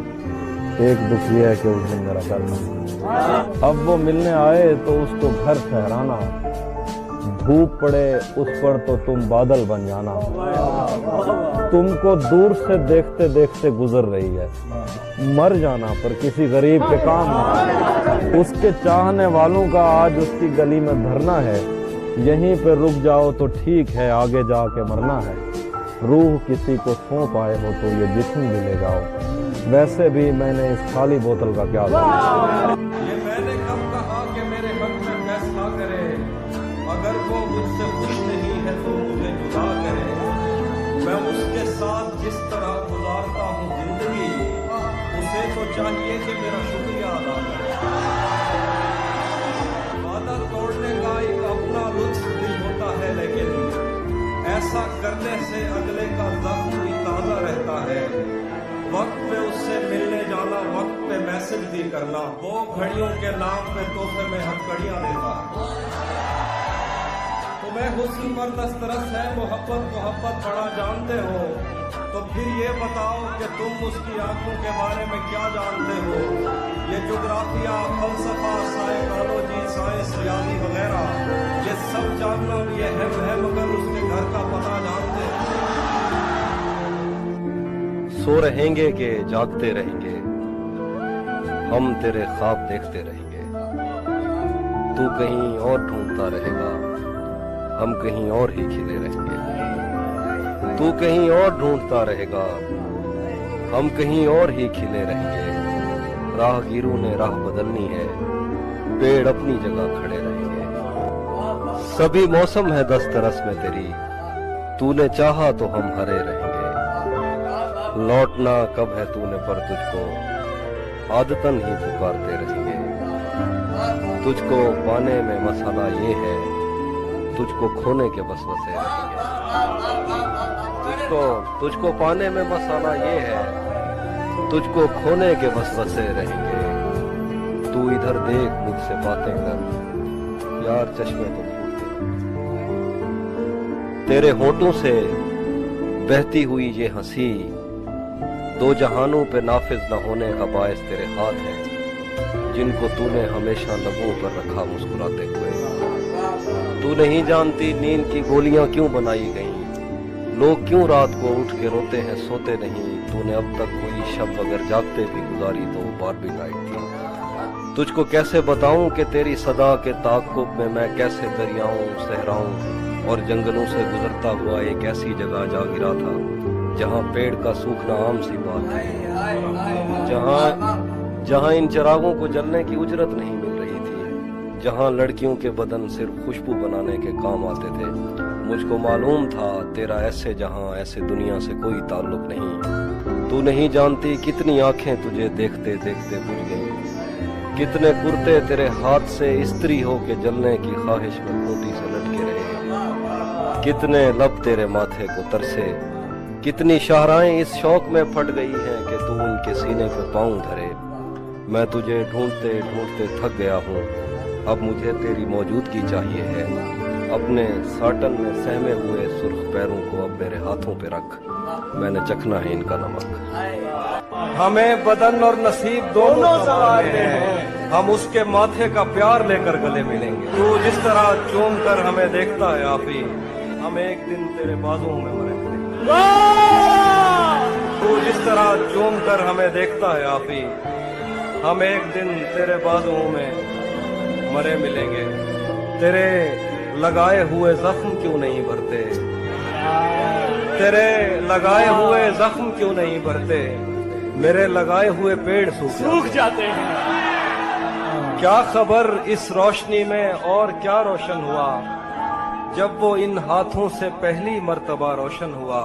एक दुख ये है कि उस दिन मेरा घर था। अब वो मिलने आए तो उसको घर ठहराना, धूप पड़े उस पर तो तुम बादल बन जाना। तुमको दूर से देखते देखते गुजर रही है, मर जाना पर किसी गरीब के काम ना। उसके चाहने वालों का आज उसकी गली में धरना है, यहीं पे रुक जाओ तो ठीक है, आगे जाके मरना है। रूह किसी को सौंप आए हो तो ये जिस्म भी ले जाओ, वैसे भी मैंने इस खाली बोतल का क्या करना। ये मैंने कब कहा कि मेरे हक में फैसला करे, अगर वो मुझसे खुश नहीं है तो मुझे जुदा करे। मैं उसके साथ जिस तरह गुजारता हूँ जिंदगी, उसे तो चाहिए कि मेरा शुक्रिया अदा करे। वादा तोड़ने का एक अपना लुत्फ भी होता है, लेकिन ऐसा करने से अगले का जख्म भी ताजा रहता है। वक्त पे उससे मिलने जाना, वक्त पे मैसेज भी करना, वो घड़ियों के नाम पे तोहफे में हथकड़ियां देता है। तुम्हें हुस्न पर दस्तरस है, मोहब्बत बड़ा जानते हो, तो फिर ये बताओ कि तुम उसकी आंखों के बारे में क्या जानते हो। ये जोग्राफिया, फलसफा, साइकोलॉजी, साइंस, रियाजी वगैरह, ये सब जानना भी अहम है, मगर उसके घर का पता जानते हो। सो रहेंगे कि जागते रहेंगे, हम तेरे ख्वाब देखते रहेंगे। तू कहीं और ढूंढता रहेगा, हम कहीं और ही खिले रहेंगे। तू कहीं और ढूंढता रहेगा, हम कहीं और ही खिले रहेंगे। राहगीरों ने राह बदलनी है, पेड़ अपनी जगह खड़े रहेंगे। सभी मौसम है दस्तरस में तेरी, तूने चाहा तो हम हरे रहेंगे। लौटना कब है तूने पर तुझको, आदतन ही पुकारते रहेंगे। तुझको पाने में मसाला ये है, तुझको खोने के वसवसे रहेंगे। तुझको पाने में मसाला ये है, तुझको खोने के वसवसे रहेंगे। तू इधर देख मुझसे बातें कर, यार चश्मे तो तेरे होठों से बहती हुई ये हंसी, दो जहानों पे नाफिज न होने का बायस तेरे हाथ है, जिनको तूने हमेशा लबों पर रखा मुस्कुराते हुए। तू नहीं जानती नींद की गोलियां क्यों बनाई गईं, लोग क्यों रात को उठ के रोते हैं सोते नहीं। तूने अब तक कोई शब अगर जागते भी गुजारी तो वो बारबी नाइट थी। तुझको कैसे बताऊं कि तेरी सदा के ताक़ुब में मैं कैसे दरियाओं, सहराओं और जंगलों से गुजरता हुआ एक ऐसी जगह जा गिरा था जहां पेड़ का सूखना आम सी बात है, जहां इन चिरागों को जलने की उजरत नहीं मिल रही थी, जहां लड़कियों के बदन सिर्फ खुशबू बनाने के काम आते थे। मुझको मालूम था तेरा ऐसे जहां, ऐसे दुनिया से कोई ताल्लुक नहीं। तू नहीं जानती कितनी आंखें तुझे देखते देखते बुझ गईं, कितने कुर्ते तेरे हाथ से इस्त्री हो के जलने की ख्वाहिश में खूंटी से लटके रहे, कितने लब तेरे माथे को तरसे, कितनी शाहराएं इस शौक में फट गई हैं कि तू उनके सीने पे पाँव धरे। मैं तुझे ढूंढते ढूंढते थक गया हूँ, अब मुझे तेरी मौजूदगी चाहिए है। अपने साटन में सहमे हुए सुर्ख पैरों को अब मेरे हाथों पे रख, मैंने चखना है इनका नमक। हमें बदन और नसीब दोनों संवारने हैं, हम उसके माथे का प्यार लेकर गले मिलेंगे। तू जिस तरह चूम कर हमें देखता है आपी, हम एक दिन तेरे बाजुओं में मरेंगे। तू जिस तरह चूम कर हमें देखता है आपी, हम एक दिन तेरे बाजुओं में मरे मिलेंगे। तेरे लगाए हुए जख्म क्यों नहीं भरते, तेरे लगाए हुए जख्म क्यों नहीं भरते, मेरे लगाए हुए पेड़ सूख जाते हैं। क्या खबर इस रोशनी में और क्या रोशन हुआ, जब वो इन हाथों से पहली मर्तबा रोशन हुआ।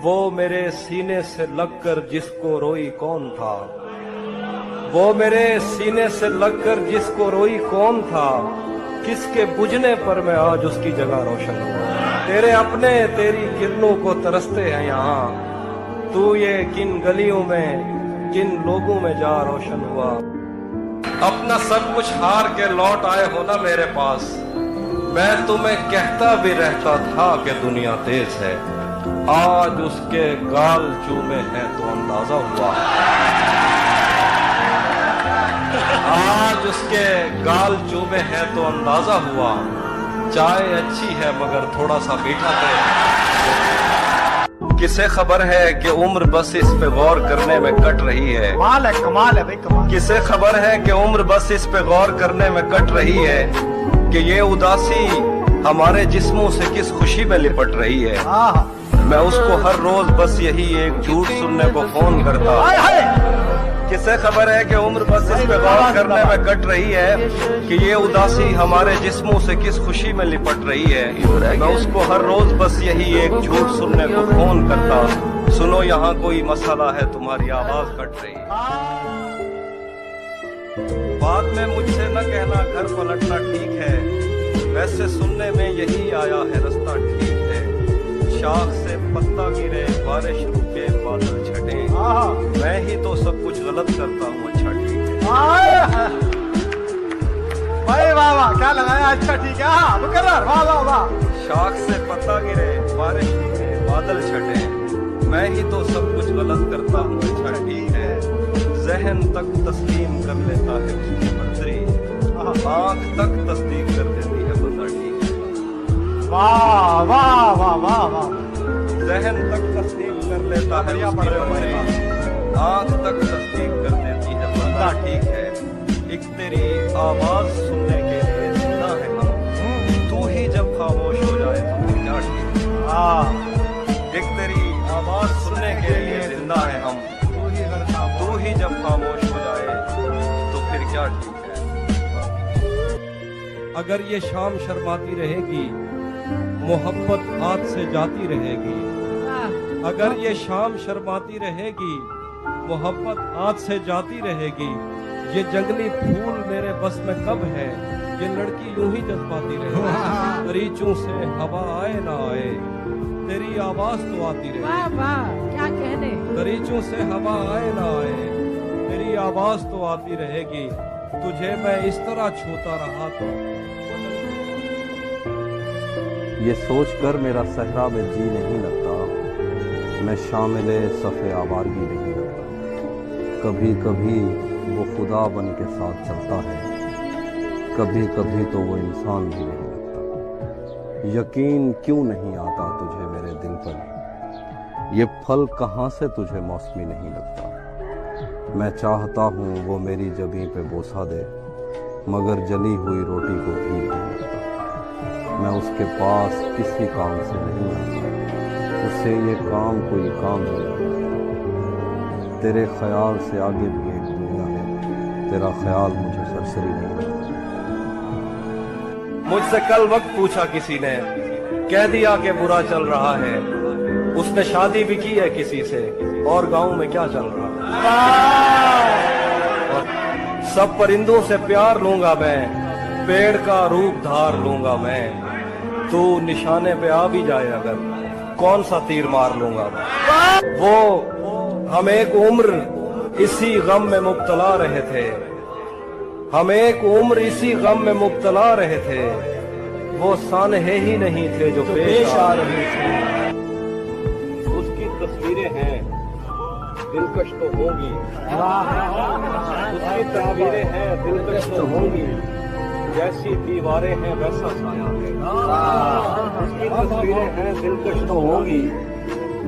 वो मेरे सीने से लगकर जिसको रोई कौन था, वो मेरे सीने से लगकर जिसको रोई कौन था, किसके बुझने पर मैं आज उसकी जगह रोशन हुआ। तेरे अपने तेरी किरणों को तरसते हैं यहाँ, तू ये किन गलियों में किन लोगों में जा रोशन हुआ। अपना सब कुछ हार के लौट आए हो ना मेरे पास, मैं तुम्हें कहता भी रहता था कि दुनिया तेज है। आज उसके गाल चूमे हैं तो अंदाजा हुआ, आज उसके गाल चूमे हैं तो अंदाजा हुआ। चाय अच्छी है मगर थोड़ा सा मीठा है। किसे खबर है कि उम्र बस इस पे गौर करने में कट रही है, कमाल है भाई कमाल। किसे खबर है कि उम्र बस इस पे गौर करने में कट रही है, कि ये उदासी हमारे जिस्मों से किस खुशी में लिपट रही है। मैं उसको हर रोज बस यही एक झूठ सुनने को फोन करता। किसे खबर है कि उम्र बस इस पे गौर करने में कट रही है, कि ये उदासी हमारे जिस्मों से किस खुशी में लिपट रही है। मैं उसको हर रोज बस यही एक झूठ सुनने को फोन करता। सुनो यहाँ कोई मसला है, तुम्हारी आवाज कट रही है। बाद में मुझसे न कहना घर पलटना ठीक है, वैसे सुनने में यही आया है रास्ता ठीक है। शाख से पत्ता गिरे बारिश रुके बादल छटे, मैं ही तो सब कुछ गलत करता हूँ। अच्छा ठीक है भाई वाह वाह क्या लगाया। अच्छा ठीक है मुकर्रर वाह वाह वाह। शाख से पत्ता गिरे बारिश रुके बादल छटे, मैं ही तो सब कुछ गलत करता हूँ। अच्छा ठीक है जहन तक तस्लीम कर लेता है उसकी मंजरी, आंख तक तस्दीक कर देती है बता ठीक है। वाह वाह वाह वाह वाह। जहन तक तस्दीक कर लेता है उसकी मंजरी, आंख तक तस्दीक कर देती है बता ठीक है। एक तेरी आवाज सुनने के लिए जिंदा है हम, तू ही जब खामोश हो जाए तो फिर क्या ठीक है। एक तेरी आवाज सुनने के लिए जिंदा है हम, तू ही जब खामोश हो जाए तो फिर क्या ठीक है। अगर ये शाम शर्माती रहेगी, मोहब्बत हाथ से जाती रहेगी। अगर ये शाम शर्माती रहेगी, मोहब्बत हाथ से जाती रहेगी। ये जंगली फूल मेरे बस में कब है, ये लड़की यूं ही जज्बाती रहेगी। दरीचों से हवा आए ना आए, तेरी आवाज तो आती रहेगी। वाह वाह क्या कहने। दरीचों से हवा आए ना आए, तेरी आवाज तो आती रहेगी। तुझे मैं इस तरह छूता रहा तो ये सोचकर मेरा सहरा में जी नहीं लगता, मैं शामिल सफ़े आवारगी नहीं लगता। कभी कभी वो खुदा बन के साथ चलता है, कभी कभी तो वो इंसान भी नहीं लगता। यकीन क्यों नहीं आता तुझे मेरे दिल पर, ये फल कहाँ से तुझे मौसमी नहीं लगता। मैं चाहता हूँ वो मेरी जबीं पे बोसा दे, मगर जली हुई रोटी को भी नहीं लगता। मैं उसके पास किसी काम से नहीं आता, उससे ये काम कोई काम नहीं लगता। तेरे ख्याल से आगे भी एक दुनिया है, तेरा ख्याल मुझे सरसरी नहीं लगता। मुझसे कल वक्त पूछा किसी ने, कह दिया कि बुरा चल रहा है। उसने शादी भी की है किसी से, और गांव में क्या चल रहा है। और सब परिंदों से प्यार लूंगा मैं, पेड़ का रूप धार लूंगा मैं। तू निशाने पे आ भी जाए अगर, कौन सा तीर मार लूंगा मैं। वो हम एक उम्र इसी गम में मुब्तला रहे थे, हम एक उम्र इसी गम में मुब्तला रहे थे। वो सानहे ही नहीं थे जो पेश आ रही थी। उसकी तस्वीरें हैं दिलकश तो होंगी, उसकी तस्वीरें हैं दिलकश तो होंगी, जैसी दीवारें हैं वैसा साया है उसकी तस्वीरें हैं दिलकश तो होगी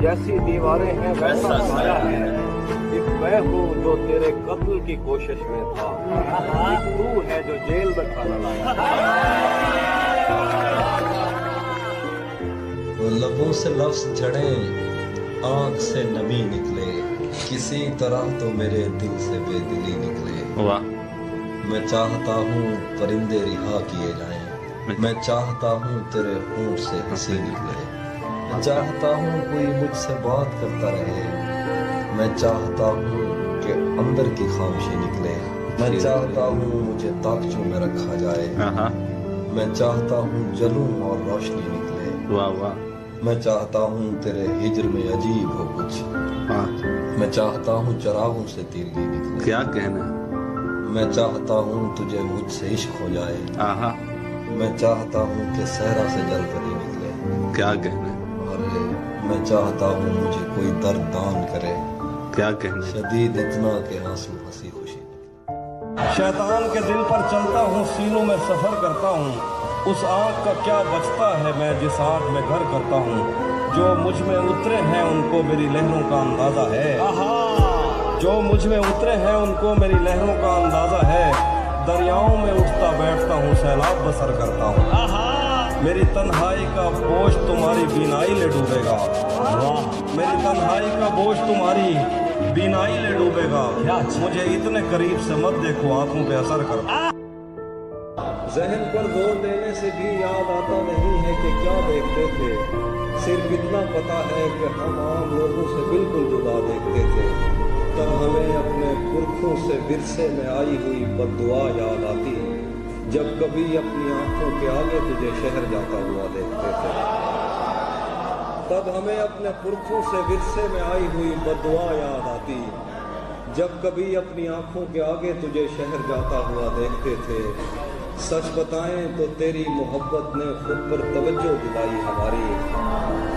जैसी दीवारें हैं वैसा साया है एक मैं हूँ जो तेरे कत्ल की कोशिश में था एक तू है जो जेल में खाना लाया वो लबों से लफ्ज झड़े आंख से नमी निकले किसी तरह तो मेरे दिल से बेदिली निकले वाह मैं चाहता हूँ परिंदे रिहा किए जाएं मैं चाहता हूँ तेरे होंठ से हंसी निकले मैं चाहता हूँ कोई मुझसे बात करता रहे मैं चाहता हूँ कि अंदर की खामोशी निकले मैं चाहता हूँ मुझे ताकचों में रखा जाए मैं चाहता हूँ जलूं और रोशनी निकले वाह वाह मैं चाहता हूँ तेरे हिज्र में अजीब हो कुछ मैं चाहता हूँ चरागों से तीली निकले क्या कहना मैं चाहता हूँ तुझे मुझसे इश्क हो जाए आहा मैं चाहता हूँ कि सहरा से जल परी निकले क्या कहना और मैं चाहता हूँ मुझे कोई दर्द दान करे क्या कहना शदीद इतना के आंसू हंसी खुशी शैतान के दिल पर चलता हूँ सीनों में सफर करता हूँ उस आग का क्या बचता है मैं जिस आग में घर करता हूँ जो मुझ में उतरे हैं उनको मेरी लहरों का अंदाजा है जो मुझ में उतरे हैं उनको मेरी लहरों का अंदाजा है दरियाओं में उठता बैठता हूँ सैलाब बसर करता हूँ मेरी तन्हाई का बोझ तुम्हारी बीनाई ले डूबेगा मेरी तन्हाई का बोझ तुम्हारी बीनाई ले डूबेगा मुझे इतने करीब से मत देखो आंखों पे असर करता जहन पर जोर देने से भी याद आता नहीं है कि क्या देखते थे सिर्फ इतना पता है कि हम आम लोगों से बिल्कुल जुदा देखते थे तब हमें अपने पुरखों से विरसे में आई हुई बद्दुआ याद आती जब कभी अपनी आंखों के आगे तुझे शहर जाता हुआ देखते थे तब हमें अपने पुरखों से विरसे में आई हुई बद्दुआ याद आती जब कभी अपनी आंखों के आगे तुझे शहर जाता हुआ देखते थे सच बताएं तो तेरी मोहब्बत ने खुद पर तवज्जो दिलाई हमारी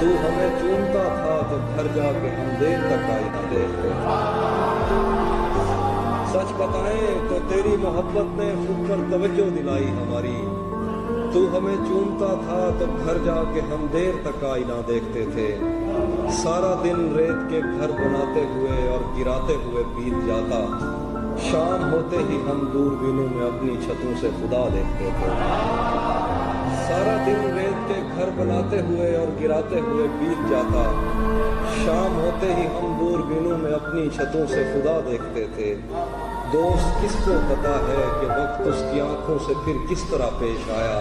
तू हमें चूमता था जब घर जाके हम देर तक आई ना देखते सच बताएं तो तेरी मोहब्बत ने खुद पर तवज्जो दिलाई हमारी तू हमें चूमता था तब घर जाके हम देर तक आई ना देखते थे सारा दिन रेत के घर बनाते हुए और गिराते हुए बीत जाता शाम होते ही हम दूरबीनों में अपनी छतों से खुदा देखते थे सारा दिन रेत के घर बनाते हुए और गिराते हुए बीत जाता शाम होते ही हम दूरबीनों में अपनी छतों से खुदा देखते थे दोस्त किसको पता है कि वक्त उसकी आंखों से फिर किस तरह पेश आया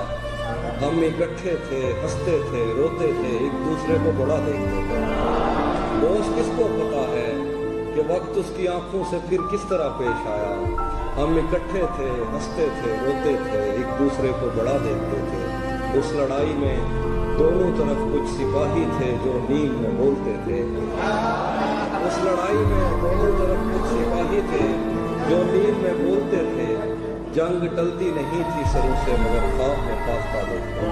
हम इकट्ठे थे हंसते थे रोते थे एक दूसरे को बड़ा देखते थे दोस्त किसको पता है कि वक्त उसकी आंखों से फिर किस तरह पेश आया हम इकट्ठे थे हंसते थे रोते थे एक दूसरे को बड़ा देखते थे उस लड़ाई में दोनों तरफ कुछ सिपाही थे जो नींद में बोलते थे उस लड़ाई में दोनों तरफ कुछ सिपाही थे जो नींद में बोलते थे जंग टलती नहीं थी सरों से मगर ख्वाब में फाख्ता देखते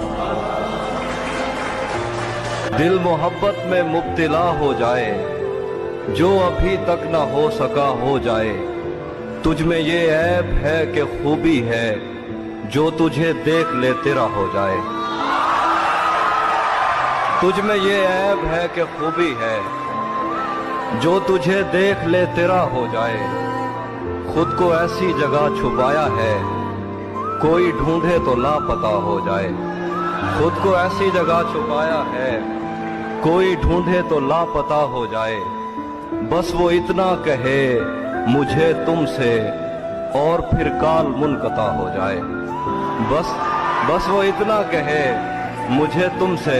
दिल मोहब्बत में मुब्तला हो जाए जो अभी तक न हो सका हो जाए तुझ में ये ऐब है कि खूबी है जो तुझे देख ले तेरा हो जाए तुझ में ये ऐब है कि खूबी है जो तुझे देख ले तेरा हो जाए खुद को ऐसी जगह छुपाया है कोई ढूंढे तो लापता हो जाए खुद को ऐसी जगह छुपाया है कोई ढूंढे तो लापता हो जाए बस वो इतना कहे मुझे तुमसे और फिर काल मुनक़ता हो जाए बस वो इतना कहे मुझे तुमसे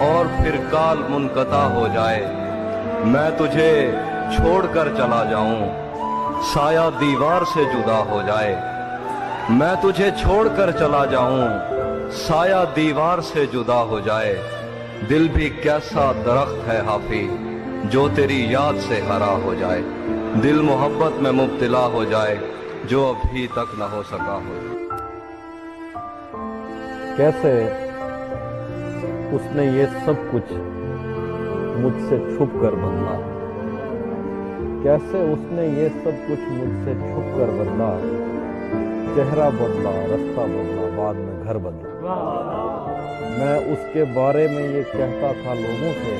और फिर काल मुनक़ता हो जाए मैं तुझे छोड़कर चला जाऊं साया दीवार से जुदा हो जाए मैं तुझे छोड़कर चला जाऊं साया दीवार से जुदा हो जाए दिल भी कैसा दरख्त है हाफी जो तेरी याद से हरा हो जाए दिल मोहब्बत में मुब्तला हो जाए जो अभी तक न हो सका हो कैसे उसने ये सब कुछ मुझसे छुप कर बदला کیسے اس نے یہ سب کچھ مجھ سے چھپ کر بدلا، چہرہ بدلا، رستہ بدلا، بعد میں گھر بدلا۔ میں اس کے بارے میں یہ کہتا تھا لوگوں سے،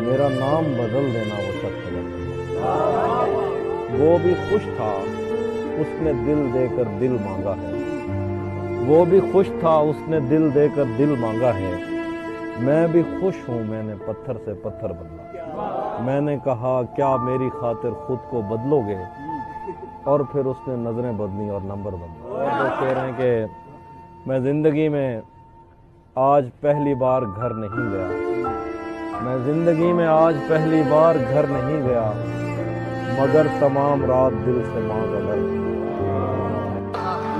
میرا نام بدل دینا وہ شخص بدلا۔ وہ بھی خوش تھا، اس نے دل دے کر دل مانگا ہے، وہ بھی خوش تھا، اس نے دل دے کر دل مانگا ہے۔ میں بھی خوش ہوں، میں نے پتھر سے پتھر بدلا۔ میں نے کہا کیا میری خاطر خود کو بدلو گے، اور پھر اس نے نظریں بدلی اور نمبر بدلا۔ اور وہ کہہ رہے ہیں کہ میں زندگی میں آج پہلی بار گھر نہیں گیا، میں زندگی میں آج پہلی بار گھر نہیں گیا، مگر تمام رات دل سے ماں کا ڈر۔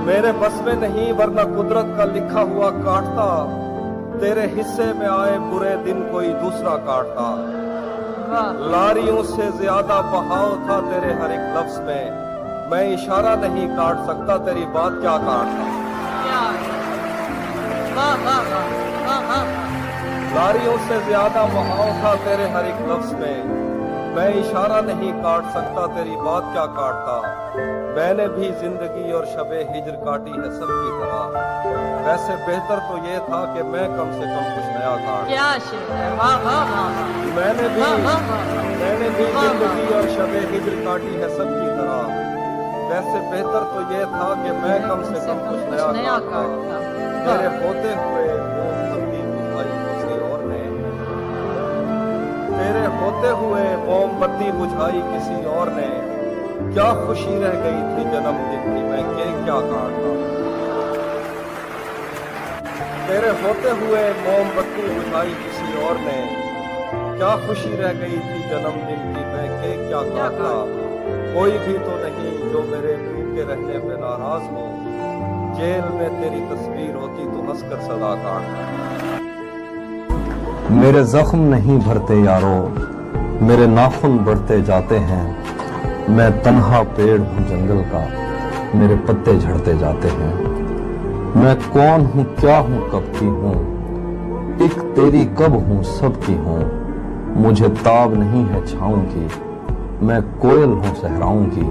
میرے بس میں نہیں ورنہ قدرت کا لکھا ہوا کاٹتا، تیرے حصے میں آئے برے دن کوئی دوسرا کاٹتا۔ لاریوں سے زیادہ بہاؤ تھا تیرے ہر ایک لفظ میں اشارہ نہیں کاٹ سکتا، تیری بات کیا کاٹتا۔ لاریوں سے زیادہ بہاؤ تھا تیرے ہر ایک لفظ میں اشارہ نہیں کاٹ سکتا، تیری بات کیا کاٹتا۔ میں نے بھی زندگی اور شب ہجر کاٹی ہے سب کی طرح، ویسے بہتر تو یہ تھا کہ میں کم سے کم کچھ نیا کاٹ۔ میں نے بھی زندگی اور شب ہجر کاٹی ہے سب کی طرح، ویسے بہتر تو یہ تھا کہ میں کم سے کم کچھ نیا کاٹتا۔ تیرے ہوتے ہوئے وہ بتی بجھائی کسی اور نے، تیرے ہوتے ہوئے موم بتی بجھائی کسی اور نے، کیا خوشی رہ گئی تھی جنم دن کی میں کیک کیا کاٹتا۔ تیرے ہوتے ہوئے موم بتی بجھائی کسی اور نے، کیا خوشی رہ گئی تھی جنم دن کی میں کیک کیا کاٹتا۔ کوئی بھی تو نہیں جو میرے بھوکے رہنے پہ ناراض ہو، جیل میں تیری تصویر ہوتی تو ہنس کر صدا کاٹتا۔ میرے زخم نہیں بھرتے یارو، میرے ناخن بڑھتے جاتے ہیں، میں تنہا پیڑ ہوں جنگل کا، میرے پتے جھڑتے جاتے ہیں۔ میں کون ہوں، کیا ہوں، کب کی ہوں، ایک تیری کب ہوں، سب کی ہوں۔ مجھے تاب نہیں ہے چھاؤں کی، میں کوئل ہوں صحراؤں کی۔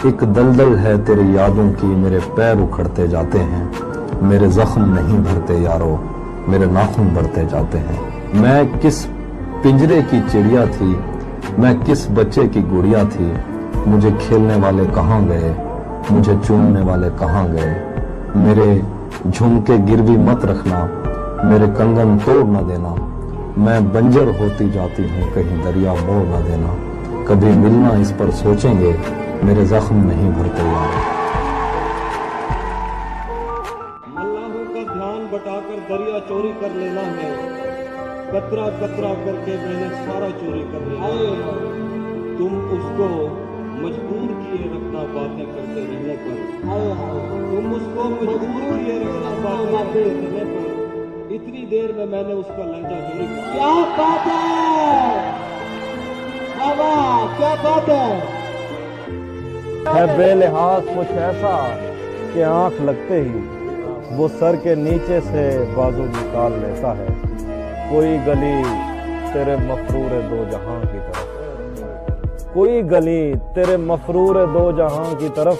ایک دلدل ہے تیری یادوں کی، میرے پیر اکھڑتے جاتے ہیں۔ میرے زخم نہیں بھرتے یارو، میرے ناخن بڑھتے جاتے ہیں۔ میں کس پنجرے کی چڑیا تھی، میں کس بچے کی گڑیا تھی، مجھے کھیلنے والے کہاں گئے، مجھے چومنے والے کہاں گئے۔ میرے جھمکے گروی مت رکھنا، میرے کنگن توڑ نہ دینا، میں بنجر ہوتی جاتی ہوں، کہیں دریا موڑ نہ دینا۔ کبھی ملنا اس پر سوچیں گے، میرے زخم نہیں بھرتے یار۔ ملاحوں کا دھیان بٹا کر دریا چوری کر لینا ہے، قطرہ قطرہ کر کے میں نے سارا چوری کر لیا ہے۔ تم اس کو مجبور کیے رکھنا باتیں کرتے رہنے پر، تم اس کو مجبور کیے رکھنا باتیں کرتے رہنے پر، اتنی دیر میں نے اس کا لہجہ چوری کر لیا۔ کیا بات ہے، کیا بات ہے بے لحاظ کچھ ایسا کہ آنکھ لگتے ہی وہ سر کے نیچے سے بازو نکال لیتا ہے۔ کوئی گلی تیرے مفرور دو جہاں کی طرف، کوئی گلی تیرے مفرور دو جہاں کی طرف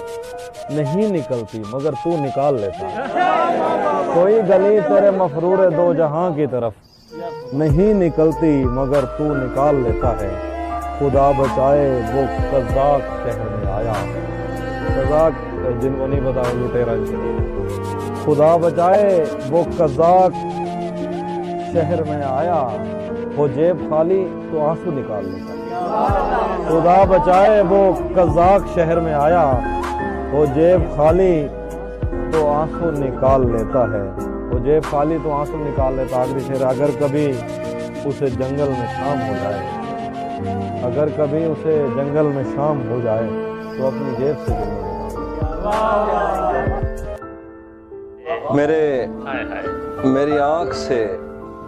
نہیں نکلتی مگر تو نکال لیتا ہے۔ کوئی گلی تیرے مفرور دو جہاں کی طرف نہیں نکلتی مگر تو نکال لیتا ہے۔ خدا بچائے وہ قزاق شہر میں آیا، قزاق جن کو نہیں پتا لٹیرا، خدا بچائے وہ قزاق شہر میں آیا، ہو جیب خالی تو آنسو نکال لیتا ہے۔ خدا بچائے وہ قزاق شہر میں آیا، ہو جیب خالی تو آنسو نکال لیتا ہے۔ وہ جیب خالی تو آنسو نکال لیتا۔ آخری شعر، اگر کبھی اسے جنگل میں شام ہو جائے، اگر کبھی اسے جنگل میں شام ہو جائے تو اپنی جیب سے میری آنکھ سے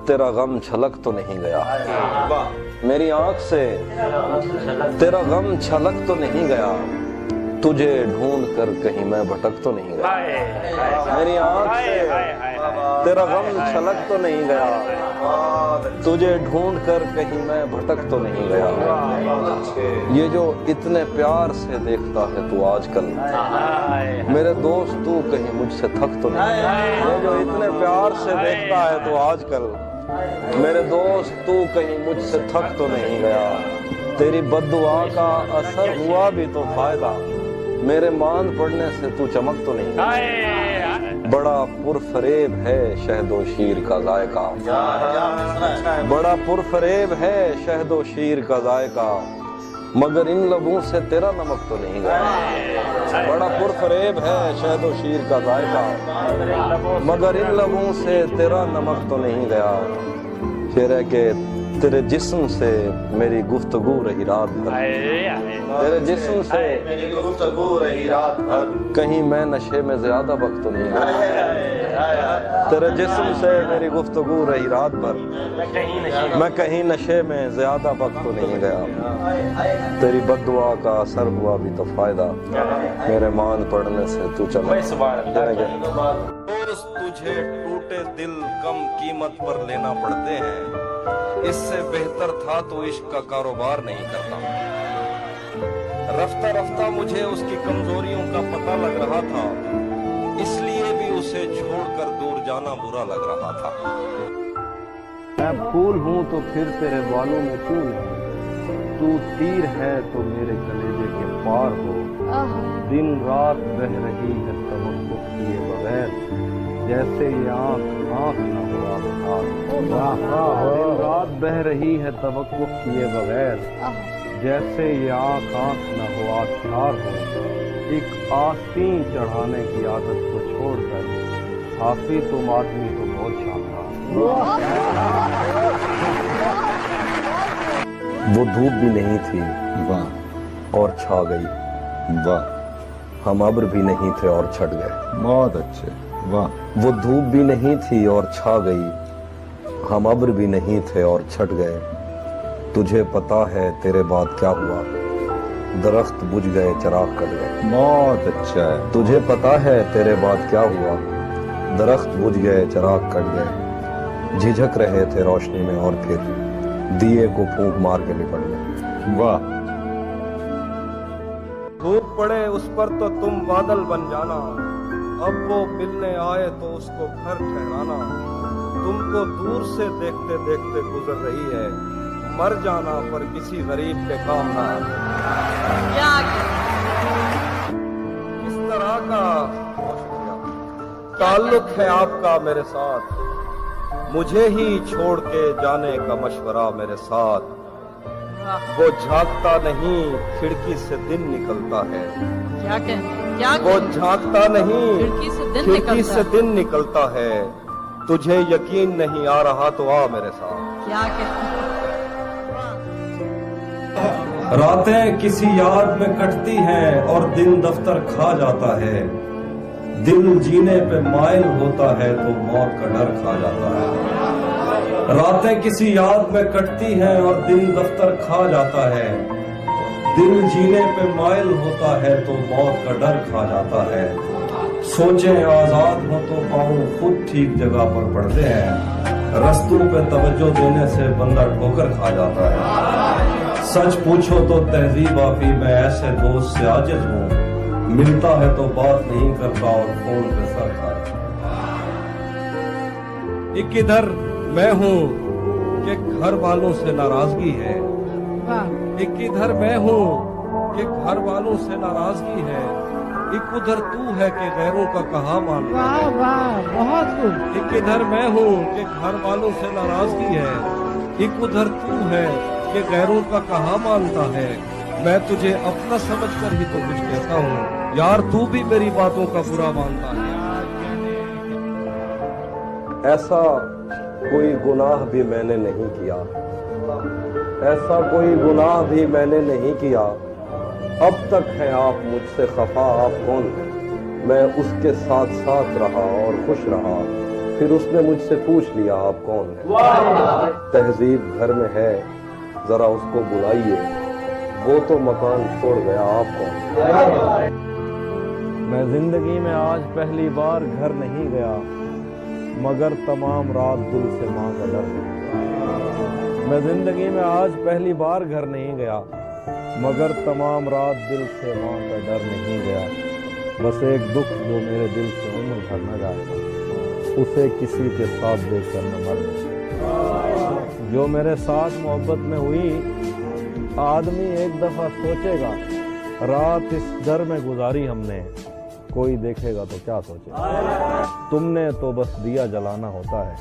تیرا غم چھلک تو نہیں گیا، میری آنکھ سے تیرا غم چھلک تو نہیں گیا، تجھے ڈھونڈ کر کہیں میں بھٹک تو نہیں گیا۔ میری آنکھ سے तेरा गम छलक तो नहीं गया, तुझे ढूंढ कर कहीं मैं भटक तो नहीं गया। ये जो इतने प्यार से देखता है तू आजकल, मेरे दोस्त तू कहीं मुझसे थक तो नहीं गया। ये जो इतने प्यार से देखता है तू आजकल, मेरे दोस्त तू कहीं मुझसे थक तो नहीं गया। तेरी बद्दुआ का असर हुआ भी तो फायदा, मेरे मान पड़ने से तू चमक तो नहीं गया। बड़ा पुरफरेब है शहदो शीर का जायका, बड़ा पुरफरेब है शहदो शीर का जायका, मगर इन लबों से तेरा नमक तो नहीं गया। बड़ा पुरफरेब है शहदो शीर का जायका, मगर इन लबों से तेरा नमक तो नहीं गया। फिर है कि तेरे जिस्म से मेरी गुफ्तगू रही रात भर, तेरे जिस्म से मेरी गुफ्तगू रही रात भर, कहीं मैं नशे में ज्यादा वक्त तो नहीं गया। तेरे जिस्म से मेरी गुफ्तगू रही रात भर, मैं कहीं नशे में ज्यादा वक्त तो नहीं गया। तेरी बद्दुआ का असर हुआ भी तो फायदा, मेरे मान पड़ने से तू चला। तुझे टूटे दिल कम कीमत पर लेना पड़ते हैं, इससे बेहतर था तो इश्क का कारोबार नहीं करता। रफ्ता रफ्ता मुझे उसकी कमजोरियों का पता लग रहा था, इसलिए भी उसे छोड़कर दूर जाना बुरा लग रहा था। मैं फूल हूँ तो फिर तेरे बालों में क्यों नहीं, तू तीर है तो मेरे कलेजे के पार हो। दिन रात बह रही है तवक्कुफ किए बगैर, जैसे ये आँख आँख न हुआ प्यार। दिन रात बह रही है तवक्कुफ किए बगैर, जैसे ये आँख आँख न हुआ प्यार हो। एक आस्तीन चढ़ाने की आदत को छोड़कर हाफी तुम आदमी तो बहुत शानदार। वो धूप भी नहीं थी वाह और छा गई, वाह हम अब्र भी नहीं थे और छट गए। बहुत अच्छे वाह। वो धूप भी नहीं थी और छा गई, हम अब्र भी नहीं थे और छट गए। तुझे पता है तेरे बाद क्या हुआ, दरख्त बुझ गए चराग कट गए। बहुत अच्छा है। तुझे पता है तेरे बाद क्या हुआ, दरख्त बुझ गए चराग कट गए। झिझक रहे थे रोशनी में और फिर दिए को फूंक मार के लिपट गए। वाह धूप पड़े उस पर तो तुम बादल बन जाना, अब वो मिलने आए तो उसको घर ठहराना। तुमको दूर से देखते देखते गुजर रही है, मर जाना पर किसी गरीब पे काम ना आना। इस तरह का ताल्लुक है आपका मेरे साथ, मुझे ही छोड़ के जाने का मशवरा मेरे साथ। वो झांकता नहीं खिड़की से दिन निकलता है, वो झांकता नहीं खिड़की से दिन निकलता है। तुझे यकीन नहीं आ रहा तो आ मेरे साथ। रातें किसी याद में कटती हैं और दिन दफ्तर खा जाता है। दिल जीने पे माइल होता है तो मौत का डर खा जाता है। रातें किसी याद में कटती हैं और दिन दफ्तर खा जाता है। दिल जीने पे माइल होता है तो मौत का डर खा जाता है। सोचें आजाद हो तो पाँव खुद ठीक जगह पर पड़ते हैं। रस्तों पे तवज्जो देने से बंदा ठोकर खा जाता है। सच पूछो तो तहजीब आफी मैं ऐसे दोस्त से आजिज हूँ, मिलता है तो बात नहीं करता और फोन पे सर खा जाता। एक इधर मैं हूँ कि घर वालों से नाराजगी है, एक इधर मैं हूँ कि घर वालों से नाराजगी है। एक उधर तू है कि गैरों का कहा मानता है। बहुत खूब। एक इधर मैं हूँ कि घर वालों से नाराजगी है, एक उधर तू है कि गैरों का कहा मानता है। मैं तुझे अपना समझकर ही तो कुछ कहता हूँ, यार तू भी मेरी बातों का बुरा मानता है। ऐसा कोई गुनाह भी मैंने नहीं किया, ऐसा कोई गुनाह भी मैंने नहीं किया। अब तक है आप मुझसे खफा, आप कौन हैं? मैं उसके साथ साथ रहा और खुश रहा, फिर उसने मुझसे पूछ लिया आप कौन हैं? तहजीब घर में है, जरा उसको बुलाइए, वो तो मकान छोड़ गया, आप कौन? मैं जिंदगी में आज पहली बार घर नहीं गया, मगर तमाम रात दिल से माँ का डर नहीं गया। मैं जिंदगी में आज पहली बार घर नहीं गया, मगर तमाम रात दिल से माँ का डर नहीं गया। बस एक दुख जो मेरे दिल से उम्र भर न जाएगा, उसे किसी के साथ देखकर न मर जाएगा। जो मेरे साथ मोहब्बत में हुई, आदमी एक दफा सोचेगा, रात इस डर में गुजारी हमने, कोई देखेगा तो क्या सोचेगा। तुमने तो बस दिया जलाना होता है,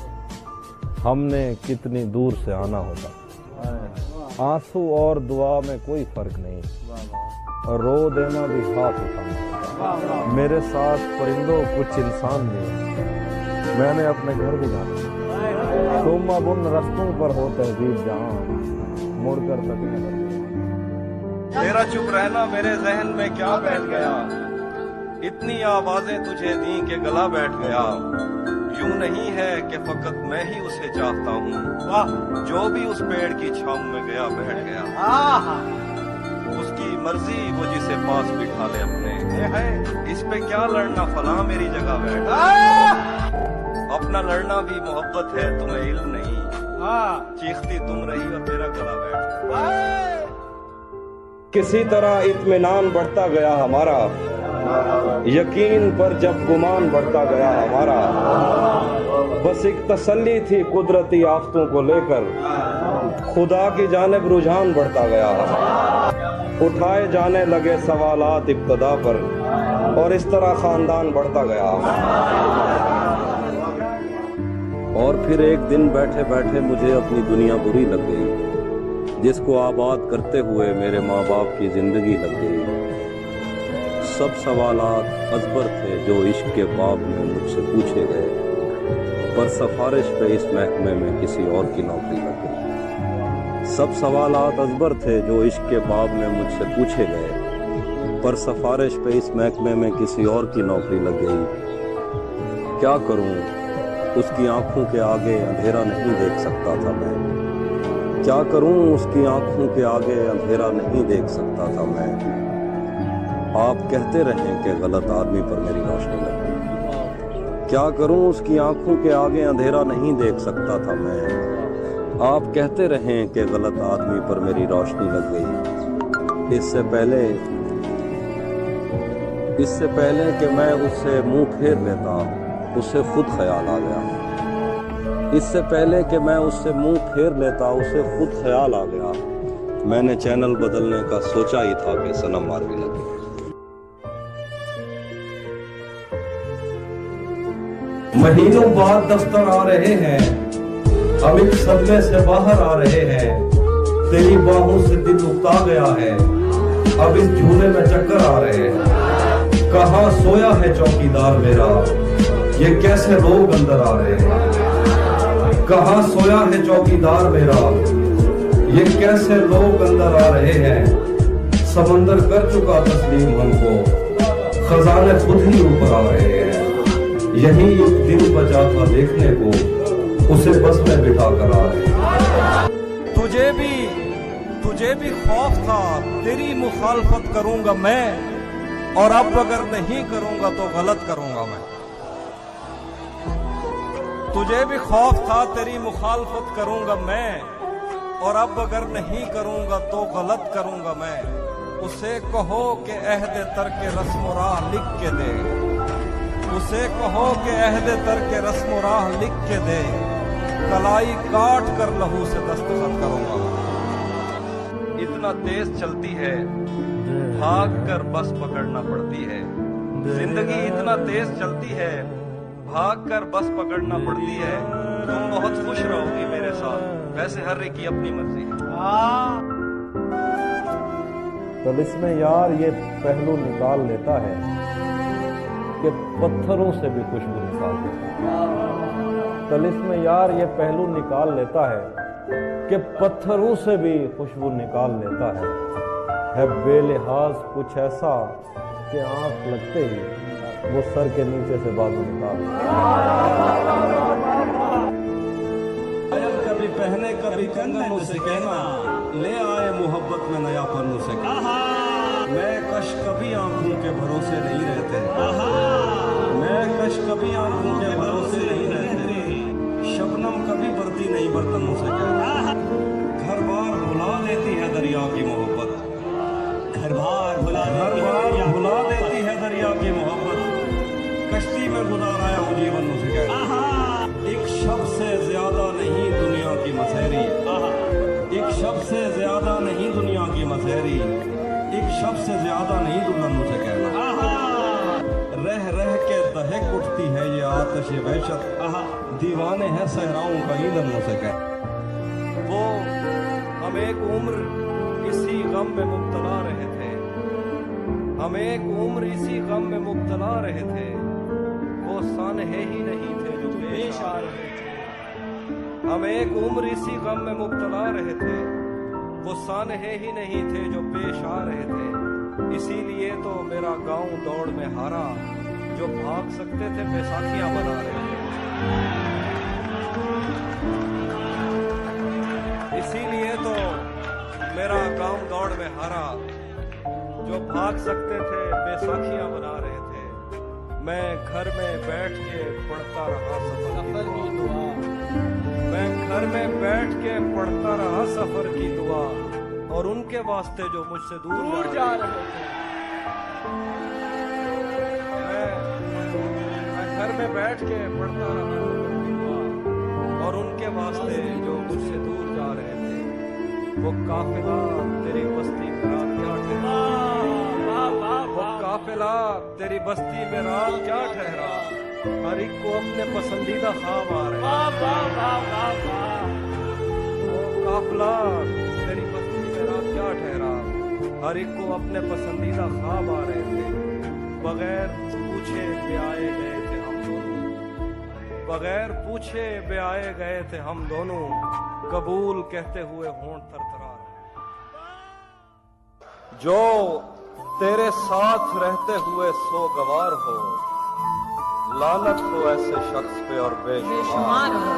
हमने कितनी दूर से आना होता है। आंसू और दुआ में कोई फर्क नहीं, रो देना भी हाथ उठाना। मेरे साथ परिंदों कुछ इंसान भी हैं, मैंने अपने घर भी जाना। तुम अब उन रस्तों पर हो तहजीब जहां मुड़कर तकने। तेरा चुप रहना मेरे जहन में क्या बैठ गया, इतनी आवाजें तुझे दी कि गला बैठ गया। यूं नहीं है कि फकत मैं ही उसे चाहता हूँ, जो भी उस पेड़ की छांव में गया बैठ गया। उसकी मर्जी वो जिसे पास बिठा ले अपने, इस पे क्या लड़ना फला मेरी जगह बैठ। अपना लड़ना भी मोहब्बत है, तुम्हें इल्म नहीं। चीखती तुम रही और मेरा गला बैठ। किसी तरह इत्मीनान बढ़ता गया हमारा, यकीन पर जब गुमान बढ़ता गया हमारा। बस एक तसल्ली थी कुदरती आफतों को लेकर, खुदा की जानिब रुझान बढ़ता गया। उठाए जाने लगे सवालात इब्तदा पर, और इस तरह खानदान बढ़ता गया। और फिर एक दिन बैठे बैठे मुझे अपनी दुनिया बुरी लग गई, जिसको आबाद करते हुए मेरे माँ बाप की जिंदगी लग गई। सब सवालात अजबर थे जो इश्क के बाब में मुझसे पूछे गए, पर सिफारिश पे इस महकमे में किसी और की नौकरी लग गई। सब सवालात अजबर थे जो इश्क के बाब में मुझसे पूछे गए, पर सिफारिश पे इस महकमे में किसी और की नौकरी लग गई। क्या करूं, उसकी आंखों के आगे अंधेरा नहीं देख सकता था मैं। क्या करूं, उसकी आंखों के आगे अंधेरा नहीं देख सकता था मैं। आप कहते रहें कि गलत आदमी पर मेरी रोशनी लग गई। क्या करूं, उसकी आंखों के आगे अंधेरा नहीं देख सकता था मैं। आप कहते रहें कि गलत आदमी पर मेरी रोशनी लग गई। इससे पहले कि मैं उससे मुंह फेर लेता, उसे खुद ख्याल आ गया। इससे पहले कि मैं उससे मुंह फेर लेता, उसे खुद ख्याल आ गया। मैंने चैनल बदलने का सोचा ही था कि सनम मार भी लगी। महीनों बाद दफ्तर आ रहे हैं, हम एक सदमे से बाहर आ रहे हैं। तेरी बाहों से दिल उकता गया है, अब इस झूले में चक्कर आ रहे हैं। कहाँ सोया है चौकीदार मेरा, ये कैसे लोग अंदर आ रहे हैं। कहाँ सोया है चौकीदार मेरा, ये कैसे लोग अंदर आ रहे हैं। समंदर कर चुका तस्लीम हमको, खजाने खुद ही ऊपर आ रहे हैं। यही एक दिन बचा था देखने को, उसे बस में बिठा कर आ रहे हैं। तुझे भी खौफ था, तेरी मुखालफत करूंगा मैं, और अब अगर नहीं करूंगा तो गलत करूंगा मैं। तुझे भी खौफ था, तेरी मुखालफत करूंगा मैं, और अब अगर नहीं करूंगा तो गलत करूंगा मैं। उसे कहो कि अहद तर्क रस्म राह लिख के दे, उसे कहो कि अहद तर्क रस्म राह लिख के दे। कलाई काट कर लहू से दस्तखत करूंगा। इतना तेज चलती है, भाग कर बस पकड़ना पड़ती है। जिंदगी इतना तेज चलती है, भाग कर बस पकड़ना पड़ती है। तुम बहुत खुश रहोगी मेरे साथ, वैसे हर एक की अपनी मर्जी है। तलिस्मे यार ये पहलू निकाल लेता है कि पत्थरों से भी खुशबू निकाल देता है। तलिस्मे यार ये पहलू निकाल लेता है कि पत्थरों से भी खुशबू निकाल लेता है बेलिहाज कुछ ऐसा कि आंख लगते ही वो सर के नीचे से बाजू निकाल। कभी पहने कभी कंगन उसे कहना, ले आए मोहब्बत में नया पन उसे कहना। मैं कश कभी आंखों के भरोसे नहीं रहते, मैं कश कभी आंखों के भरोसे नहीं रहते। ही नहीं बर्तनों से कहना। घर बार भुला देती है दरिया की मोहब्बत, घर बार भुला देती है दरिया की मोहब्बत, कश्ती में गुजाराया हूँ जीवन उसे कहना। एक शब्द से ज्यादा नहीं दुनिया की मसहरी, एक शब्द से ज्यादा नहीं दुनिया की मसहरी, एक शब्द से ज्यादा नहीं दुल्हन उसे कहना। रह रह के दहक उठती है ये आतिश वहशत, दीवाने हैं सहराओं का ईंधन उसे कहना। वो हम एक उम्र इसी गम में मुब्तला रहे थे, हम एक उम्र इसी गम में मुब्तला रहे थे, वो सानहे ही नहीं थे जो पेश आ रहे थे। हम एक उम्र इसी गम में मुब्तला रहे थे, वो सानहे ही नहीं थे जो पेश आ रहे थे। इसीलिए तो मेरा गांव दौड़ में हारा, जो भाग सकते थे बैसाखियां बना रहे थे। इसीलिए तो मेरा गांव दौड़ में हारा, जो भाग सकते थे बैसाखियां बना रहे थे। मैं घर में बैठ के पढ़ता रहा सफर की दुआ, मैं घर में बैठ के पढ़ता रहा सफर की दुआ, और उनके वास्ते जो मुझसे दूर जा रहे थे। मैं घर में बैठ के पढ़ता रहा सफर की दुआ, और उनके वास्ते जो मुझसे दूर जा रहे थे। वो काफिला तेरी बस्ती में रात क्या ठहरा, वो काफिला तेरी बस्ती में रात क्या ठहरा, हर एक को अपने पसंदीदा ख्वाब आ रहे हैं। वो काफिला तेरी बस्ती में रात क्या ठहरा, हर एक को अपने पसंदीदा ख्वाब आ रहे थे। बगैर पूछे ब्याए गए थे हम दोनों, बगैर पूछे ब्याए गए थे हम दोनों, कबूल कहते हुए होंठ थरथरा रहे। जो तेरे साथ रहते हुए सोगवार हो, लानत हो ऐसे शख्स पे और बेशुमार हो।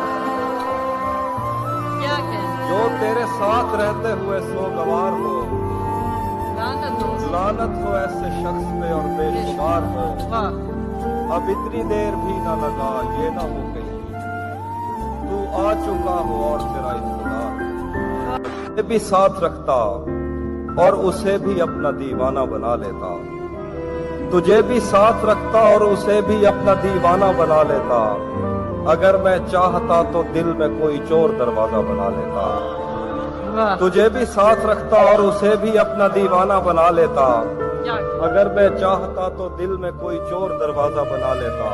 क्या कहना, जो तेरे साथ रहते हुए सोगवार हो, लानत हो ऐसे शख्स पे और बेशुमार हो। अब इतनी देर भी ना लगा ये ना हो गई, तू आ चुका हो और तेरा इंतजार भी साथ रखता और उसे भी अपना दीवाना बना लेता, तुझे भी साथ रखता और उसे भी अपना दीवाना बना लेता। अगर मैं चाहता तो दिल में कोई चोर दरवाजा बना लेता, तुझे भी साथ रखता और उसे भी अपना दीवाना बना लेता। अगर मैं चाहता तो दिल में कोई चोर दरवाजा बना लेता।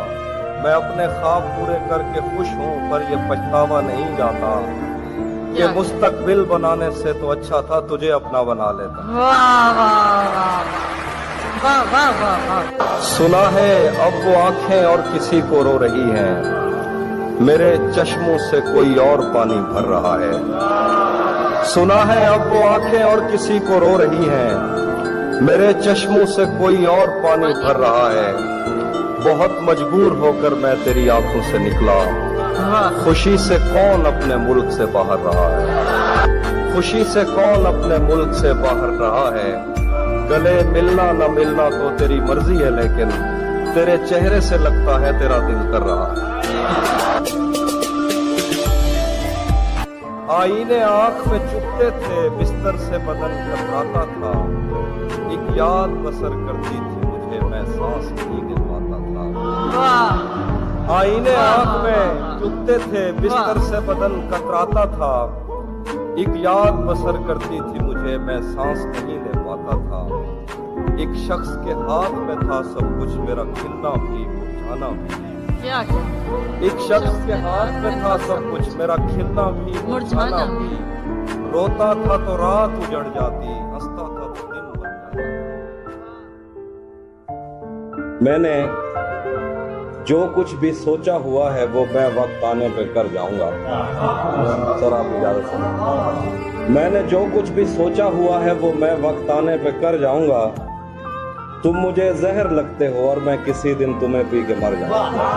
मैं अपने ख्वाब पूरे करके खुश हूँ, पर ये पछतावा नहीं जाता कि मुस्तकबिल बनाने से तो अच्छा था तुझे अपना बना लेता। सुना है अब वो आंखें और किसी को रो रही हैं, मेरे चश्मों से कोई और पानी भर रहा है। सुना है अब वो आंखें और किसी को रो रही हैं, मेरे चश्मों से कोई और पानी भर रहा है। बहुत मजबूर होकर मैं तेरी आंखों से निकला, खुशी से कौन अपने मुल्क से बाहर रहा है, खुशी से कौन अपने मुल्क से बाहर रहा है। गले मिलना न मिलना तो तेरी मर्जी है, लेकिन तेरे चेहरे से लगता है तेरा दिल कर रहा है। आईने आंख में चुपते थे, बिस्तर से बदन कतराता था, एक याद बसर करती थी मुझे, मैं सांस नहीं ले पाता था। आईने आंख में चुपते थे, बिस्तर से बदन कतराता था, एक याद बसर करती थी मुझे, मैं सांस नहीं ले पाता था। एक शख्स के हाथ में था सब कुछ, मेरा खिलना भी मुरझाना भी। एक शख्स के हाथ में था सब कुछ, मेरा खिलना भी मुरझाना भी। रोता था तो रात उजड़ जाती, हंसता था तो दिन बन जाता। मैंने जो कुछ भी सोचा हुआ है वो मैं वक्त आने पे कर जाऊंगा। सर आप इजाजत से। मैंने जो कुछ भी सोचा हुआ है वो मैं वक्त आने पे कर जाऊंगा। तुम मुझे जहर लगते हो और मैं किसी दिन तुम्हें पी के मर जाऊंगा।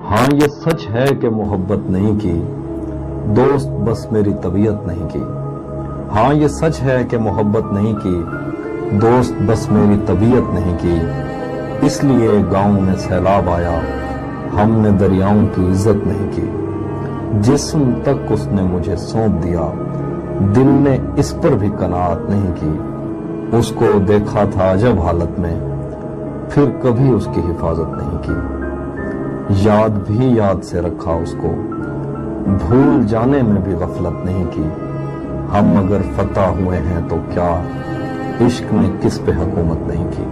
ہاں یہ سچ ہے کہ محبت نہیں کی، دوست بس میری طبیعت نہیں کی۔ ہاں یہ سچ ہے کہ محبت نہیں کی، دوست بس میری طبیعت نہیں کی۔ اس لیے گاؤں میں سیلاب آیا، ہم نے دریاؤں کی عزت نہیں کی۔ جسم تک اس نے مجھے سونپ دیا، دل نے اس پر بھی قناعت نہیں کی۔ اس کو دیکھا تھا عجب حالت میں، پھر کبھی اس کی حفاظت نہیں کی۔ یاد بھی یاد سے رکھا اس کو، بھول جانے میں بھی غفلت نہیں کی۔ ہم اگر فتح ہوئے ہیں تو کیا، عشق میں کس پہ حکومت نہیں کی۔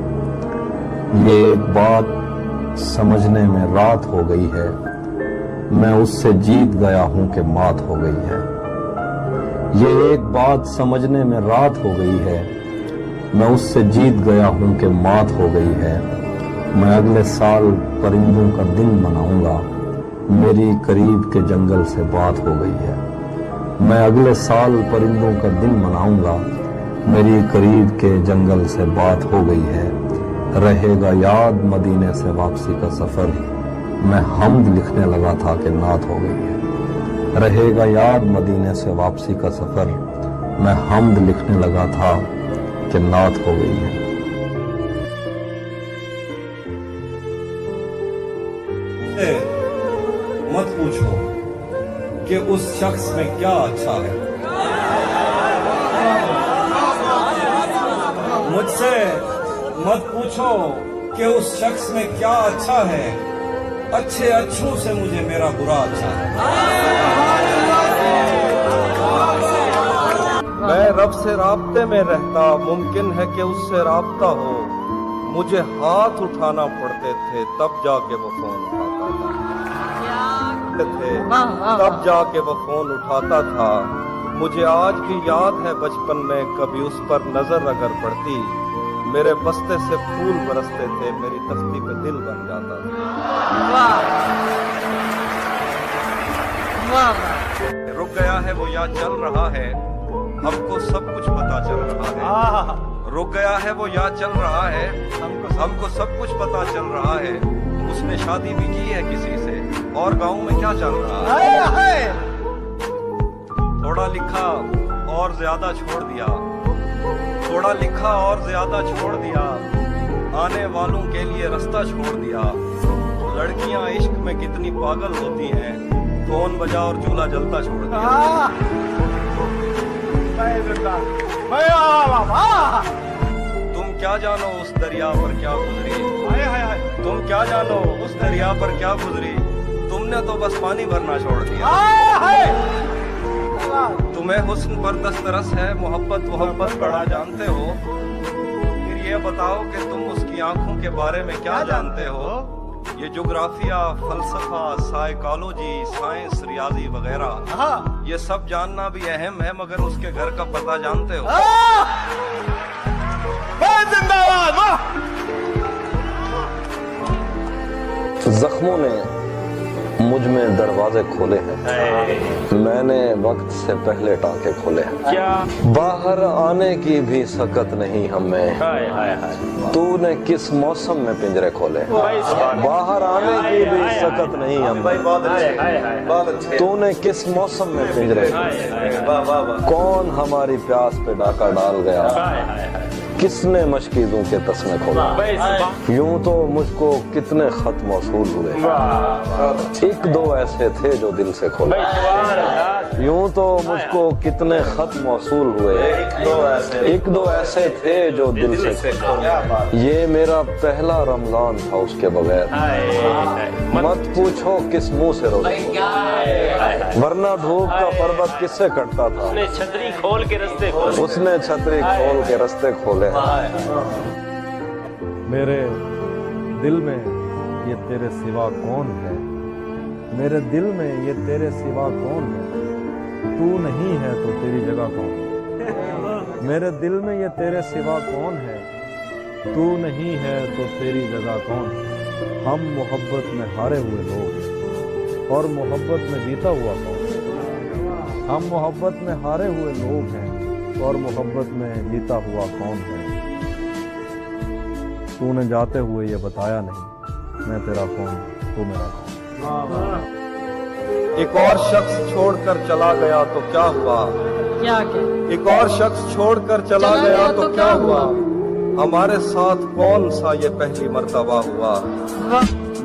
یہ ایک بات سمجھنے میں رات ہو گئی ہے، میں اس سے جیت گیا ہوں کہ مات ہو گئی ہے۔ یہ ایک بات سمجھنے میں رات ہو گئی ہے، میں اس سے جیت گیا ہوں کہ مات ہو گئی ہے۔ میں اگلے سال پرندوں کا دن مناؤں گا، میری قریب کے جنگل سے بات ہو گئی ہے۔ میں اگلے سال پرندوں کا دن مناؤں گا، میری قریب کے جنگل سے بات ہو گئی ہے۔ رہے گا یاد مدینے سے واپسی کا سفر، میں حمد لکھنے لگا تھا کہ نعت ہو گئی ہے۔ رہے گا یاد مدینے سے واپسی کا سفر، میں حمد لکھنے لگا تھا کہ نعت ہو گئی ہے۔ مت پوچھو کہ اس شخص میں کیا اچھا ہے، مجھ سے مت پوچھو کہ اس شخص میں کیا اچھا ہے، اچھے اچھوں سے مجھے میرا برا اچھا ہے۔ میں رب سے رابطے میں رہتا، ممکن ہے کہ اس سے رابطہ ہو، مجھے ہاتھ اٹھانا پڑتے تھے تب جا کے وہ فون اٹھاتا تھا، تب جا کے وہ فون اٹھاتا تھا۔ مجھے آج بھی یاد ہے بچپن میں کبھی اس پر نظر اگر پڑتی، میرے بستے سے پھول برستے تھے، میری تختی پہ دل بن جاتا تھا۔ رک گیا ہے وہ یا چل رہا ہے، ہم کو سب کچھ پتا چل رہا ہے۔ رک گیا ہے وہ یا چل رہا ہے، ہم کو سب کچھ پتا چل رہا ہے۔ اس نے شادی بھی کی ہے کسی سے، اور گاؤں میں کیا چل رہا ہے۔ تھوڑا لکھا اور زیادہ چھوڑ دیا، تھوڑا لکھا اور زیادہ چھوڑ دیا، آنے والوں کے لیے رستہ چھوڑ دیا۔ لڑکیاں عشق میں کتنی پاگل ہوتی ہیں، فون بجا اور چولہا جلتا چھوڑ دیا۔ تم کیا جانو اس دریا پر کیا گزری، تم کیا جانو اس دریا پر کیا گزری، تم نے تو بس پانی بھرنا چھوڑ دیا۔ تمہیں حسن پر دسترس ہے، محبت بڑا جانتے ہو، پھر یہ بتاؤ کہ تم اس کی آنکھوں کے بارے میں کیا جانتے ہو۔ یہ جغرافیہ، فلسفہ، سائیکالوجی، سائنس، ریاضی وغیرہ، یہ سب جاننا بھی اہم ہے، مگر اس کے گھر کا پتہ جانتے ہو۔ زخموں نے مجھ میں دروازے کھولے ہیں، میں نے وقت سے پہلے ٹانکے کھولے ہیں۔ باہر آنے کی بھی سکت نہیں ہمیں، تو نے کس موسم میں پنجرے کھولے ہیں۔ باہر آنے کی بھی سکت نہیں ہمیں، تو نے کس موسم میں پنجرے کھولے۔ کون ہماری پیاس پہ ڈاکہ ڈال گیا، کس نے مشکیزوں کے تسمے کھولا۔ یوں تو مجھ کو کتنے خط موصول ہوئے، ایک دو ایسے تھے جو دل سے کھولے۔ یوں تو مجھ کو کتنے خط موصول ہوئے، ایک دو ایسے تھے جو دل سے کھولے۔ یہ میرا پہلا رمضان تھا اس کے بغیر، مت پوچھو کس منہ سے روزے کھولے، ورنہ دھوپ کا پربت کس سے کٹتا تھا۔ اس نے چھتری کھول کے رستے کھولے۔ میرے دل میں یہ تیرے سوا کون ہے، میرے دل میں یہ تیرے سوا کون ہے، تو نہیں ہے تو تیری جگہ کون ہے۔ میرے دل میں یہ تیرے سوا کون ہے، تو نہیں ہے تو تیری جگہ کون ہے۔ ہم محبت میں ہارے ہوئے لوگ ہیں، اور محبت میں جیتا ہوا کون ہے۔ ہم محبت میں ہارے ہوئے لوگ ہیں، اور محبت میں جیتا ہوا کون ہے۔ تو نے جاتے ہوئے یہ بتایا نہیں، میں تیرا کون، تو میرا کون۔ एक और शख्स छोड़कर चला गया तो क्या हुआ, क्या क्या एक और शख्स छोड़कर चला गया तो क्या हुआ, हमारे साथ कौन सा ये पहली मर्तबा हुआ।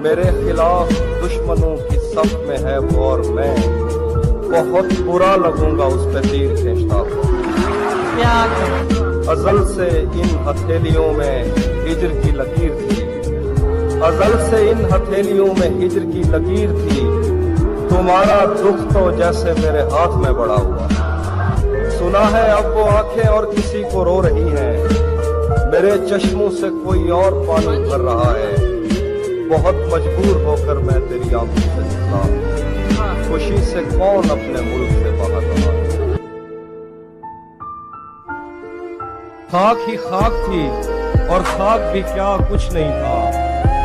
मेरे खिलाफ दुश्मनों की सफ में है वो और मैं, बहुत बुरा लगूंगा उस पे तीर खींचता हुआ। क्या क्या अजल से इन हथेलियों में हिजर की लकीर थी, अजल से इन हथेलियों में हिजर की लकीर थी, तुम्हारा दुख तो जैसे मेरे हाथ में बड़ा हुआ। सुना है अब वो आंखें और किसी को रो रही हैं, मेरे चश्मों से कोई और पानी भर रहा है, बहुत मजबूर होकर मैं तेरी आंखों से निकला, खुशी से कौन अपने मुल्क से बाहर रहा है। खाक ही खाक थी और खाक भी क्या कुछ नहीं था,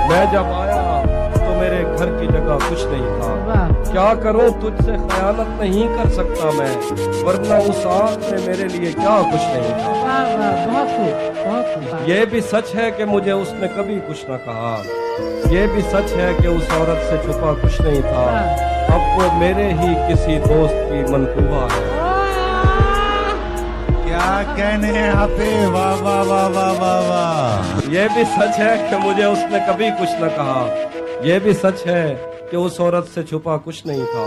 मैं जब आया तो मेरे घर की जगह कुछ नहीं था। वाह क्या करूं तुझसे खयानत नहीं कर सकता मैं, वरना उस आंख में मेरे लिए क्या कुछ नहीं था। वाह वाह बहुत खूब बहुत खूब। ये भी सच है कि मुझे उसने कभी कुछ न कहा, ये भी सच है कि उस औरत से छुपा कुछ नहीं था, अब वो मेरे ही किसी दोस्त की मनसूबा है। क्या कहने हैं आप, वाह वाह वाह वाह वाह वाह। ये भी सच है कि मुझे उसने कभी कुछ न कहा, ये भी सच है कि उस औरत से छुपा कुछ नहीं था,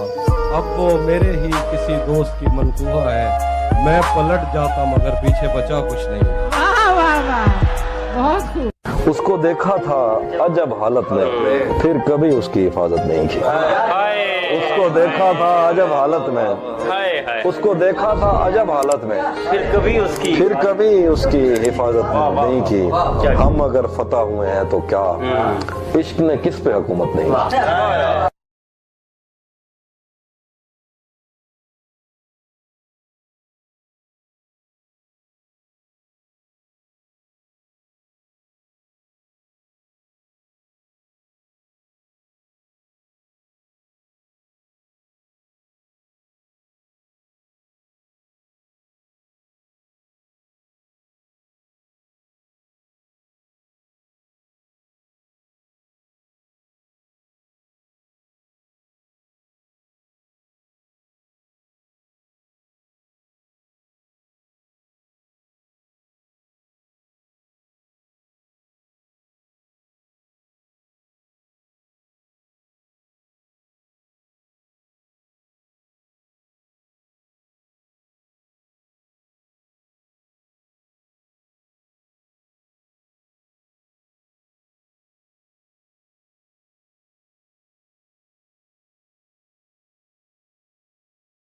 अब वो मेरे ही किसी दोस्त की मनसूबा है, मैं पलट जाता मगर पीछे बचा कुछ नहीं। वाह वाह वाह बहुत खूब। उसको देखा था अजब हालत में, फिर कभी उसकी हिफाजत नहीं की। उसको देखा था अजब हालत में, उसको देखा था अजब हालत में, फिर कभी उसकी हिफाजत नहीं की। हम अगर फतह हुए हैं तो क्या, इश्क ने किस पे हुकूमत नहीं की।